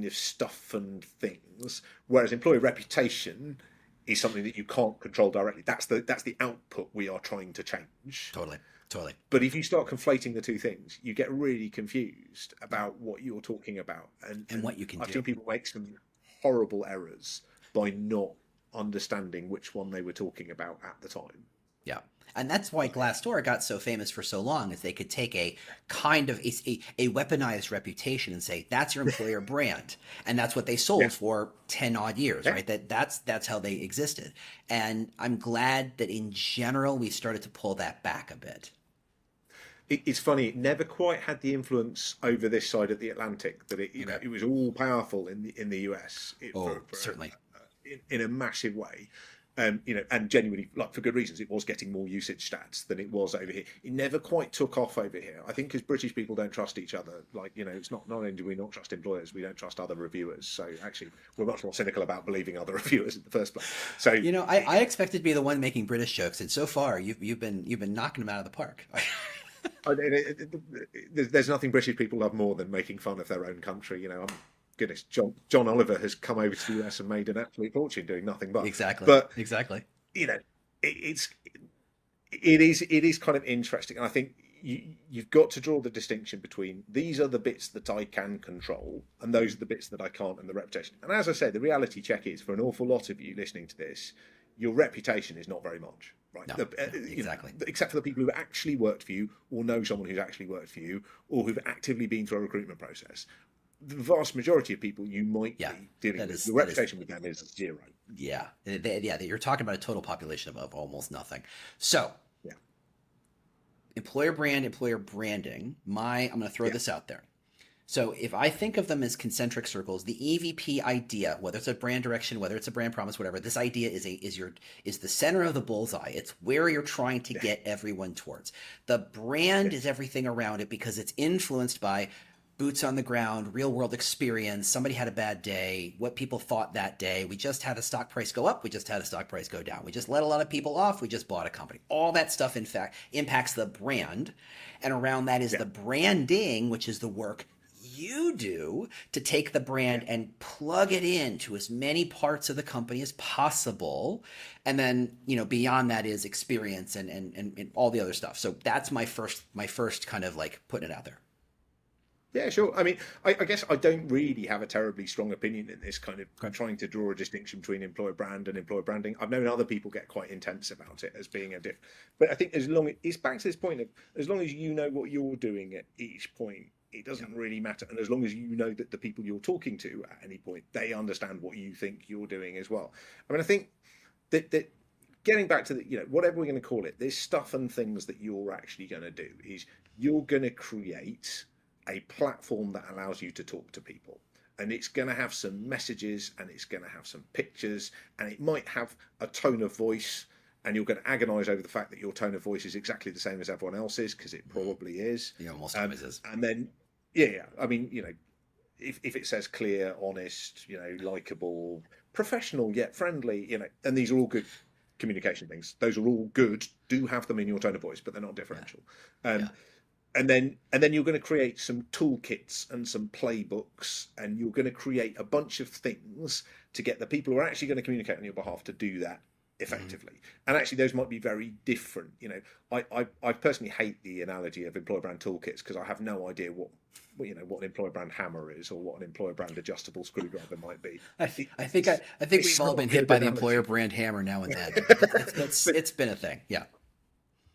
of stuff and things. Whereas employer reputation is something that you can't control directly. That's the output we are trying to change. Totally. Totally. But if you start conflating the two things, you get really confused about what you're talking about. And what you can I've do. seen people make some horrible errors by not understanding which one they were talking about at the time. Yeah. And that's why Glassdoor got so famous for so long, is they could take a kind of a weaponized reputation and say, that's your employer brand. And that's what they sold Yeah. for 10 odd years, Yeah. right? That's how they existed. And I'm glad that in general, we started to pull that back a bit. It's funny, it never quite had the influence over this side of the Atlantic that Okay. it was all powerful in the US Certainly. in a massive way. And genuinely, like, for good reasons, it was getting more usage stats than it was over here. It never quite took off over here. I think because British people don't trust each other. Like, it's not only do we not trust employers, we don't trust other reviewers. So actually, we're much more cynical about believing other reviewers in the first place. So I expected to be the one making British jokes, and so far you've been knocking them out of the park. There's nothing British people love more than making fun of their own country. Goodness, John Oliver has come over to the US and made an absolute fortune doing nothing but. Exactly. But exactly. it is kind of interesting, and I think you've got to draw the distinction between these are the bits that I can control and those are the bits that I can't, and the reputation. And as I say, the reality check is, for an awful lot of you listening to this, your reputation is not very much, right? No, exactly. Except for the people who actually worked for you, or know someone who's actually worked for you, or who've actively been through a recruitment process. The vast majority of people you might be dealing with, your reputation with them is zero. Yeah. You're talking about a total population of almost nothing. So, yeah. Employer brand, employer branding. I'm going to throw this out there. So if I think of them as concentric circles, the EVP idea, whether it's a brand direction, whether it's a brand promise, whatever, this idea is the center of the bullseye. It's where you're trying to get everyone towards. The brand is everything around it because it's influenced by boots on the ground, real world experience. Somebody had a bad day, what people thought that day. We just had a stock price go up. We just had a stock price go down. We just let a lot of people off. We just bought a company. All that stuff, in fact, impacts the brand. And around that is the branding, which is the work you do to take the brand and plug it into as many parts of the company as possible. And then, beyond that is experience and all the other stuff. So that's my first kind of like putting it out there. Yeah, sure. I mean, I guess I don't really have a terribly strong opinion in this kind of trying to draw a distinction between employer brand and employer branding. I've known other people get quite intense about it as being a diff. But I think it's back to this point of, as long as you know what you're doing at each point, it doesn't really matter. And as long as you know that the people you're talking to at any point, they understand what you think you're doing as well. I mean, I think that getting back to the, whatever we're going to call it, there's stuff and things that you're actually going to do is you're going to create a platform that allows you to talk to people, and it's going to have some messages, and it's going to have some pictures, and it might have a tone of voice, and you're going to agonize over the fact that your tone of voice is exactly the same as everyone else's, because it probably is. Most always is. And then I mean, if it says clear, honest, likable, professional yet friendly, and these are all good communication things, those are all good. Do have them in your tone of voice, but they're not differential. And then you're going to create some toolkits and some playbooks, and you're going to create a bunch of things to get the people who are actually going to communicate on your behalf to do that effectively. And actually, those might be very different. I personally hate the analogy of employer brand toolkits, because I have no idea what an employer brand hammer is, or what an employer brand adjustable screwdriver might be. I think we've all been hit by the employer brand hammer now and then. It's been a thing. Yeah.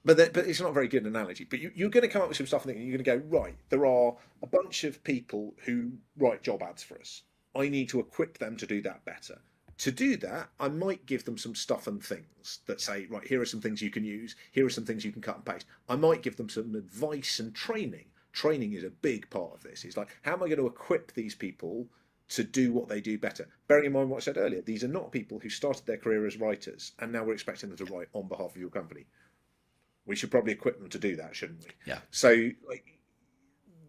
But it's not a very good analogy. But you're going to come up with some stuff, and you're going to go, right, there are a bunch of people who write job ads for us. I need to equip them to do that better. To do that, I might give them some stuff and things that say, right, here are some things you can use. Here are some things you can cut and paste. I might give them some advice and training. Training is a big part of this. It's like, how am I going to equip these people to do what they do better? Bearing in mind what I said earlier, these are not people who started their career as writers, and now we're expecting them to write on behalf of your company. We should probably equip them to do that, shouldn't we? Yeah. So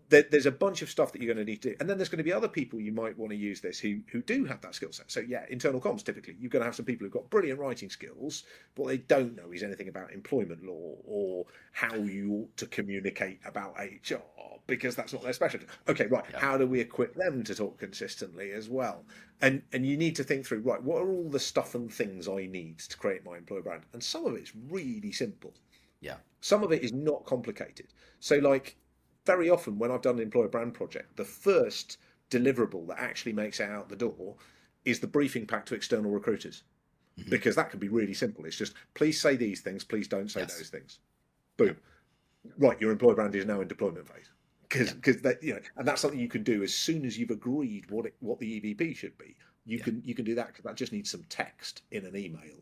there's a bunch of stuff that you're going to need to do. And then there's going to be other people you might want to use this who do have that skill set. So internal comms, typically, you're going to have some people who've got brilliant writing skills, but what they don't know is anything about employment law or how you ought to communicate about HR. because that's not their specialty. Okay, right. Yeah. How do we equip them to talk consistently as well? And you need to think through, right, what are all the stuff and things I need to create my employer brand? And some of it's really simple. Yeah. Some of it is not complicated. So, like, very often when I've done an employer brand project, the first deliverable that actually makes it out the door is the briefing pack to external recruiters, because that can be really simple. It's just, please say these things, please don't say Yes. those things. Boom. Right, your employer brand is now in deployment phase. Because that, you know, and that's something you can do as soon as you've agreed what the EVP should be. You can do that, because that just needs some text in an email.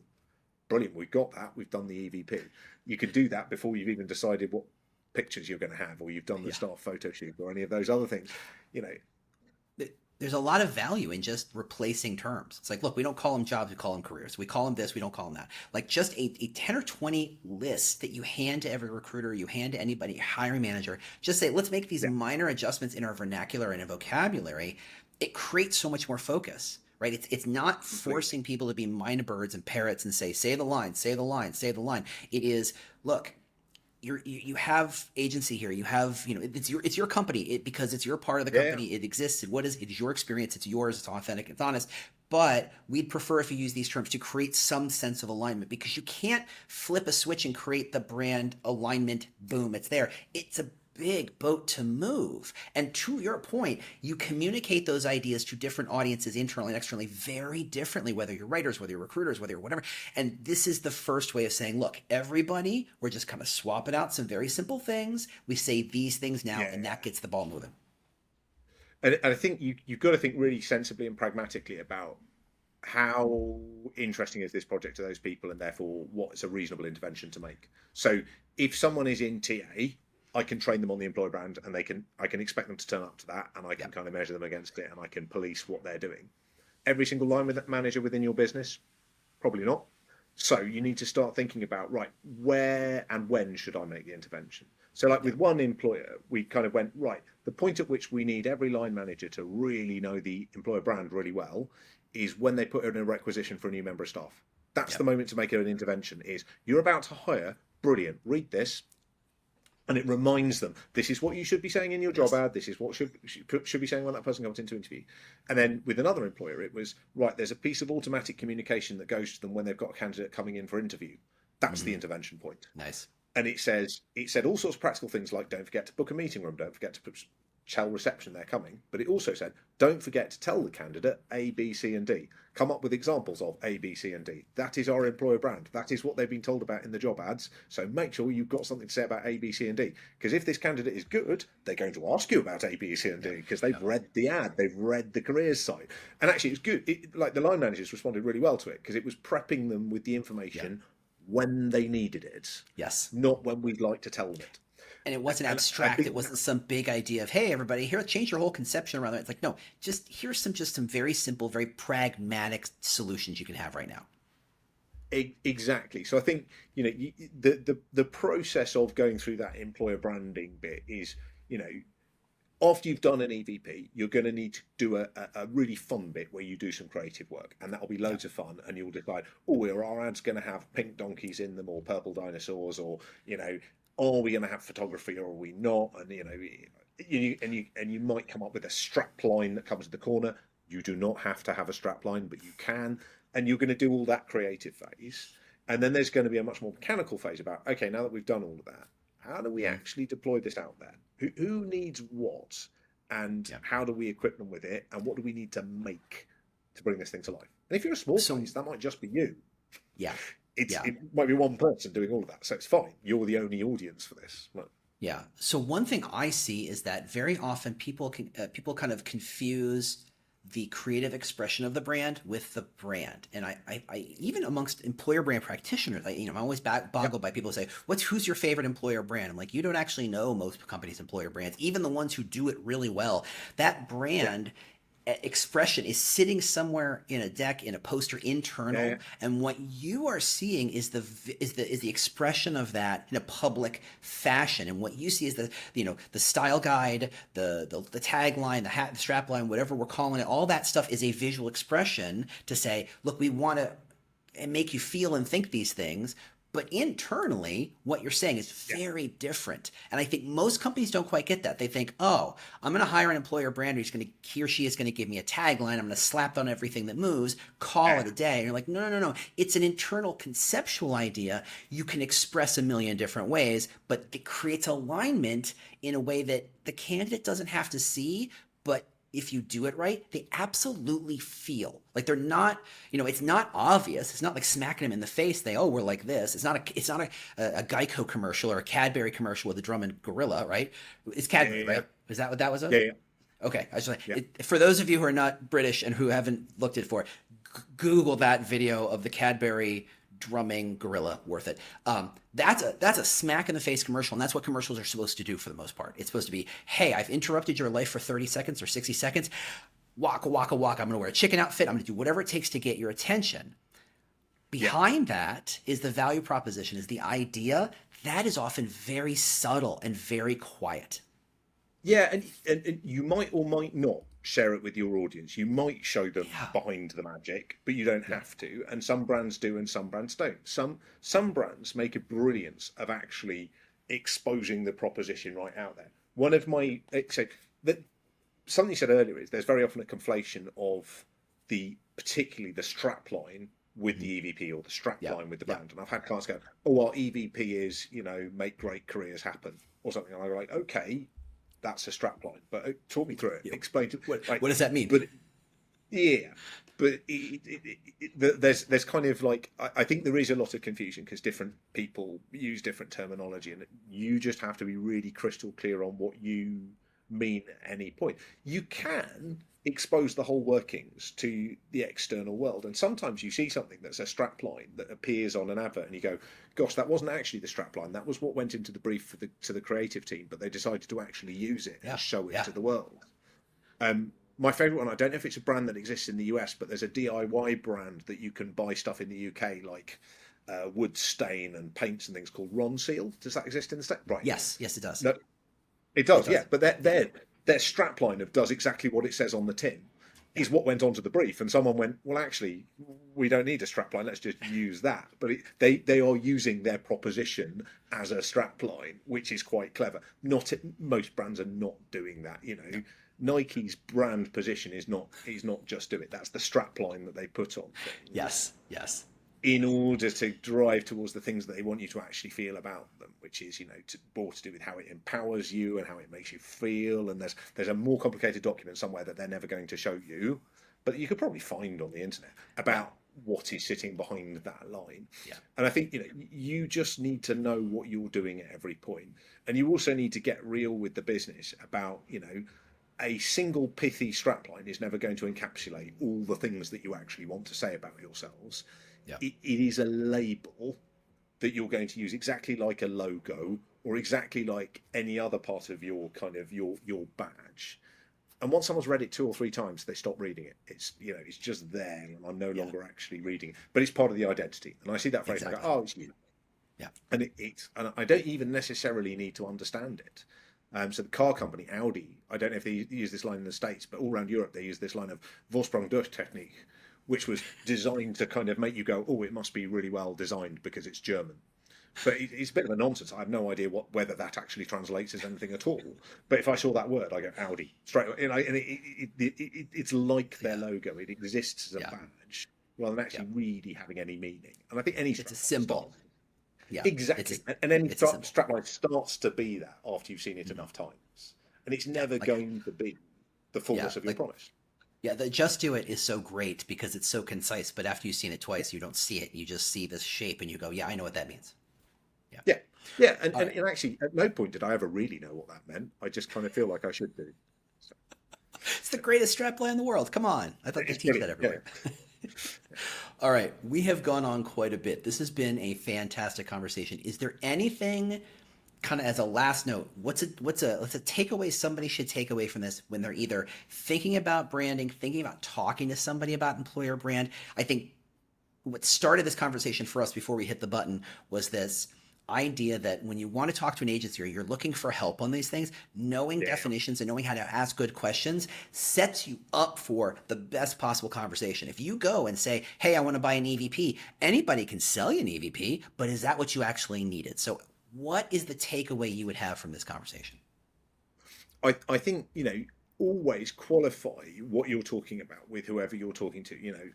Brilliant, we've got that. We've done the EVP. You could do that before you've even decided what pictures you're going to have, or you've done the staff photo shoot, or any of those other things. You know, There's a lot of value in just replacing terms. It's like, look, we don't call them jobs, we call them careers. We call them this, we don't call them that. Like, just a 10 or 20 list that you hand to every recruiter, you hand to anybody, hiring manager, just say, let's make these minor adjustments in our vernacular and in vocabulary. It creates so much more focus, right? It's not forcing people to be mind birds and parrots and say the line, say the line, say the line. It is, look, you have agency here. You have, you know, it's your company, because it's your part of the company. It exists. It is your experience. It's yours. It's authentic. It's honest. But we'd prefer if you use these terms to create some sense of alignment, because you can't flip a switch and create the brand alignment. Boom, it's there. It's a big boat to move. And to your point, you communicate those ideas to different audiences internally and externally very differently, whether you're writers, whether you're recruiters, whether you're whatever. And this is the first way of saying, look, everybody, we're just kind of swapping out some very simple things. We say these things now, and that gets the ball moving. and I think you've got to think really sensibly and pragmatically about how interesting is this project to those people, and therefore what is a reasonable intervention to make. So if someone is in TA, I can train them on the employer brand, and I can expect them to turn up to that, and I can kind of measure them against it, and I can police what they're doing. Every single line manager within your business, probably not. So you need to start thinking about, right, where and when should I make the intervention? So, like, with one employer, we kind of went, right, the point at which we need every line manager to really know the employer brand really well is when they put in a requisition for a new member of staff. That's the moment to make an intervention. Is, you're about to hire, brilliant, read this. And it reminds them, this is what you should be saying in your job ad. This is what should be saying when that person comes into interview. And then with another employer, it was, right, there's a piece of automatic communication that goes to them when they've got a candidate coming in for interview. That's the intervention point. Nice. And it said all sorts of practical things, like, don't forget to book a meeting room, don't forget to tell reception they're coming. But it also said, don't forget to tell the candidate A, B, C, and D. Come up with examples of A, B, C, and D. That is our employer brand. That is what they've been told about in the job ads. So make sure you've got something to say about A, B, C, and D. Because if this candidate is good, they're going to ask you about A, B, C, and D, because they've read the ad, they've read the careers site. And actually, it's good. Like, the line managers responded really well to it, because it was prepping them with the information when they needed it. Yes. Not when we'd like to tell them it. And it wasn't abstract. It wasn't some big idea of, hey, everybody, here, change your whole conception around that. It's like, no, here's some very simple, very pragmatic solutions you can have right now. Exactly. So I think, you know, the process of going through that employer branding bit is, you know, after you've done an EVP, you're going to need to do a really fun bit where you do some creative work, and that'll be loads of fun. And you'll decide, oh, are our ads going to have pink donkeys in them, or purple dinosaurs, or, you know, are we going to have photography, or are we not? And, you know, you might come up with a strap line that comes in the corner. You do not have to have a strap line, but you can. And you're going to do all that creative phase. And then there's going to be a much more mechanical phase about, okay, now that we've done all of that, how do we actually deploy this out there? Who needs what? And how do we equip them with it? And what do we need to make to bring this thing to life? And if you're a small place, that might just be you. Yeah. It might be one person doing all of that. So it's fine. You're the only audience for this. Right? Yeah. So one thing I see is that very often people kind of confuse the creative expression of the brand with the brand. And I even amongst employer brand practitioners, I'm always boggled by people who say, who's your favorite employer brand? I'm like, you don't actually know most companies' employer brands, even the ones who do it really well. That brand expression is sitting somewhere in a deck, in a poster, internal, and what you are seeing is the expression of that in a public fashion. And what you see is the style guide, the tagline, the hat, the strap line, whatever we're calling it. All that stuff is a visual expression to say, look, we want to make you feel and think these things. But internally, what you're saying is Yeah. very different. And I think most companies don't quite get that. They think, oh, I'm going to hire an employer brand he or she is going to give me a tagline. I'm going to slap on everything that moves, call it a day. And you're like, no, no, no, no. It's an internal conceptual idea you can express a million different ways, but it creates alignment in a way that the candidate doesn't have to see, but if you do it right, they absolutely feel like they're not, it's not obvious. It's not like smacking them in the face. We're like this. It's not a Geico commercial or a Cadbury commercial with a drum and gorilla, right? It's Cadbury, Yeah. right? Is that what that was? Yeah. Yeah. Okay. I just Yeah. for those of you who are not British and who haven't looked it for, Google that video of the Cadbury drumming gorilla. Worth it. That's a smack in the face commercial, and that's what commercials are supposed to do for the most part. It's supposed to be, hey, I've interrupted your life for 30 seconds or 60 seconds. Waka waka waka. I'm going to wear a chicken outfit. I'm going to do whatever it takes to get your attention. Behind that is the value proposition, is the idea that is often very subtle and very quiet. Yeah, and you might or might not share it with your audience. You might show them behind the magic, but you don't have to. And some brands do, and some brands don't. Some brands make a brilliance of actually exposing the proposition right out there. One of my something you said earlier is there's very often a conflation of particularly the strap line with the EVP or the strap line with the brand. And I've had clients go, oh, well, EVP is, make great careers happen or something. And I'm like, okay, that's a strap line, but talk me through it. Explain to what does that mean? But there's kind of like, I think there is a lot of confusion because different people use different terminology, and you just have to be really crystal clear on what you mean at any point. You can expose the whole workings to the external world, and sometimes you see something that's a strap line that appears on an advert and you go, gosh, that wasn't actually the strap line, that was what went into the brief to the creative team, but they decided to actually use it and show it to the world. My favorite one, I don't know if it's a brand that exists in the US, but there's a DIY brand that you can buy stuff in the UK like wood stain and paints and things called Ron Seal. Does that exist in the States? Right. Yes, it does. No, it does. Yeah, but their strapline does exactly what it says on the tin is what went onto the brief, and someone went, well, actually, we don't need a strapline, let's just use that. But they are using their proposition as a strapline, which is quite clever. Most brands are not doing that. Nike's brand position is not just do it. That's the strapline that they put on things. Yes. In order to drive towards the things that they want you to actually feel about them, which is, more to do with how it empowers you and how it makes you feel. And there's a more complicated document somewhere that they're never going to show you, but you could probably find on the internet about what is sitting behind that line. Yeah. And I think, you just need to know what you're doing at every point. And you also need to get real with the business about, a single pithy strapline is never going to encapsulate all the things that you actually want to say about yourselves. Yeah. It is a label that you're going to use exactly like a logo or exactly like any other part of your kind of your badge. And once someone's read it 2 or 3 times, they stop reading it. It's it's just there, and I'm no longer actually reading it. But it's part of the identity. And I see that phrase and I go, oh, it's you. Yeah. And and I don't even necessarily need to understand it. So the car company, Audi, I don't know if they use this line in the States, but all around Europe, they use this line of Vorsprung durch Technik, which was designed to kind of make you go, oh, it must be really well designed because it's German. But it's a bit of a nonsense. I have no idea whether that actually translates as anything at all. But if I saw that word, I go Audi straight away. And it's like their logo. It exists as a badge rather than actually really having any meaning. And I think it's a symbol. Yeah, exactly. And any strapline starts to be that after you've seen it enough times. And it's never going to be the fullness of your promise. Yeah, the Just Do It is so great because it's so concise, but after you've seen it twice, you don't see it. You just see this shape and you go, yeah, I know what that means. Yeah. And actually, at no point did I ever really know what that meant. I just kind of feel like I should do. So. It's the greatest strapline in the world. Come on. I thought they teach that everywhere. Yeah. All right. We have gone on quite a bit. This has been a fantastic conversation. Is there anything kind of as a last note, what's a takeaway somebody should take away from this when they're either thinking about branding, thinking about talking to somebody about employer brand? I think what started this conversation for us before we hit the button was this idea that when you want to talk to an agency or you're looking for help on these things, knowing Yeah. definitions and knowing how to ask good questions sets you up for the best possible conversation. If you go and say, hey, I want to buy an EVP, anybody can sell you an EVP, but is that what you actually needed? So what is the takeaway you would have from this conversation? I think, always qualify what you're talking about with whoever you're talking to,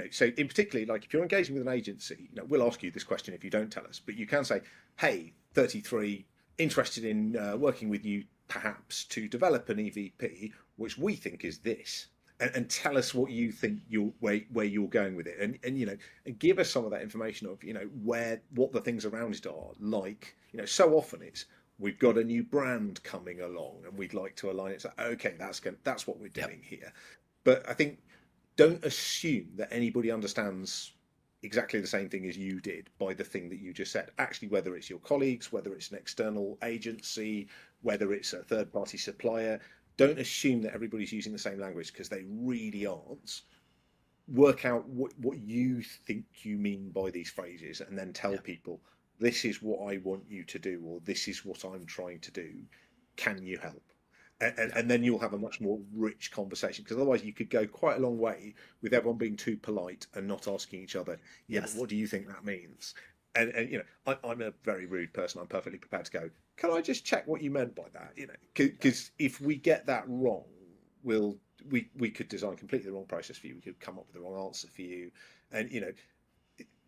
so in particularly, like if you're engaging with an agency, we'll ask you this question if you don't tell us, but you can say, hey, 33, interested in working with you perhaps to develop an EVP, which we think is this. And tell us what you think where you're going with it, and give us some of that information of what the things around it are like. So often it's we've got a new brand coming along and we'd like to align it. So okay, that's what we're doing here. But I think don't assume that anybody understands exactly the same thing as you did by the thing that you just said. Actually, whether it's your colleagues, whether it's an external agency, whether it's a third-party supplier, don't assume that everybody's using the same language because they really aren't. Work out what you think you mean by these phrases and then tell people, this is what I want you to do, or this is what I'm trying to do. Can you help? And then you'll have a much more rich conversation, because otherwise you could go quite a long way with everyone being too polite and not asking each other, but what do you think that means? And I'm a very rude person. I'm perfectly prepared to go, can I just check what you meant by that? Because if we get that wrong, we could design completely the wrong process for you. We could come up with the wrong answer for you. And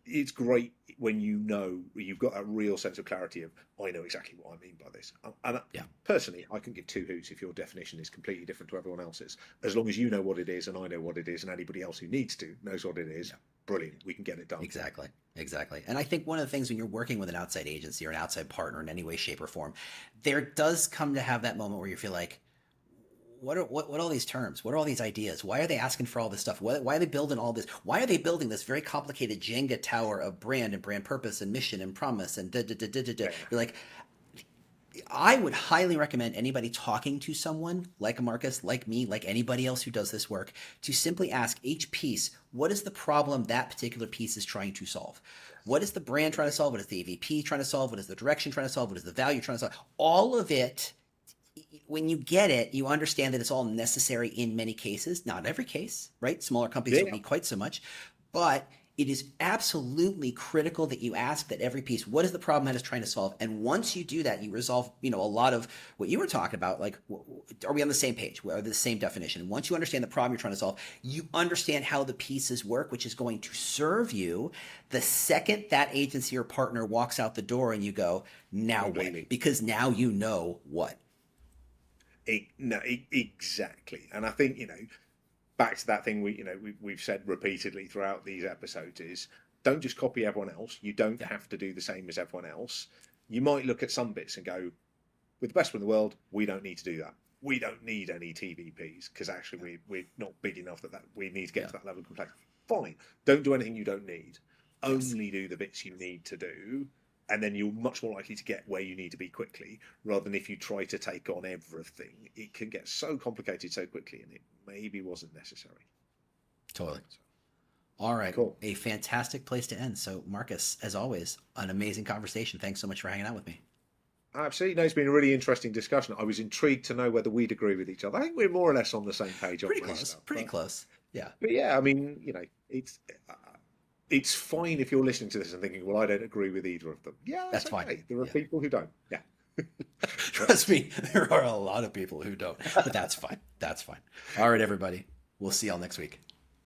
it's great when you've got a real sense of clarity of, I know exactly what I mean by this. And personally, I can give two hoots if your definition is completely different to everyone else's. As long as you know what it is and I know what it is and anybody else who needs to knows what it is, brilliant. We can get it done. Exactly. And I think one of the things when you're working with an outside agency or an outside partner in any way, shape, or form, there does come to have that moment where you feel like, what are all these terms? What are all these ideas? Why are they asking for all this stuff? Why are they building all this? Why are they building this very complicated Jenga tower of brand and brand purpose and mission and promise and You're like, I would highly recommend anybody talking to someone like Marcus, like me, like anybody else who does this work, to simply ask each piece, what is the problem that particular piece is trying to solve? What is the brand trying to solve? What is the EVP trying to solve? What is the direction trying to solve? What is the value trying to solve? All of it, when you get it, you understand that it's all necessary in many cases, not every case, right? Smaller companies don't need quite so much, but it is absolutely critical that you ask that every piece, what is the problem that it's trying to solve? And once you do that, you resolve, a lot of what you were talking about, like, are we on the same page? Are we the same definition? And once you understand the problem you're trying to solve, you understand how the pieces work, which is going to serve you the second that agency or partner walks out the door and you go, now what? Because now you know what. Exactly. And I think, back to that thing we've said repeatedly throughout these episodes is, don't just copy everyone else. You don't have to do the same as everyone else. You might look at some bits and go, with the best one in the world, we don't need to do that. We don't need any TVPs because actually we're not big enough that we need to get to that level of complexity. Fine. Don't do anything you don't need. Only do the bits you need to do. And then you're much more likely to get where you need to be quickly, rather than if you try to take on everything. It can get so complicated so quickly, and it maybe wasn't necessary. Totally. All right. Cool. A fantastic place to end. So, Marcus, as always, an amazing conversation. Thanks so much for hanging out with me. Absolutely. No, it's been a really interesting discussion. I was intrigued to know whether we'd agree with each other. I think we're more or less on the same page. Pretty close. Pretty close. Yeah. But yeah, I mean, it's fine if you're listening to this and thinking, well, I don't agree with either of them. Yeah, that's okay. Fine. There are people who don't. Yeah. Trust me, there are a lot of people who don't. But that's fine. That's fine. All right, everybody. We'll see y'all next week.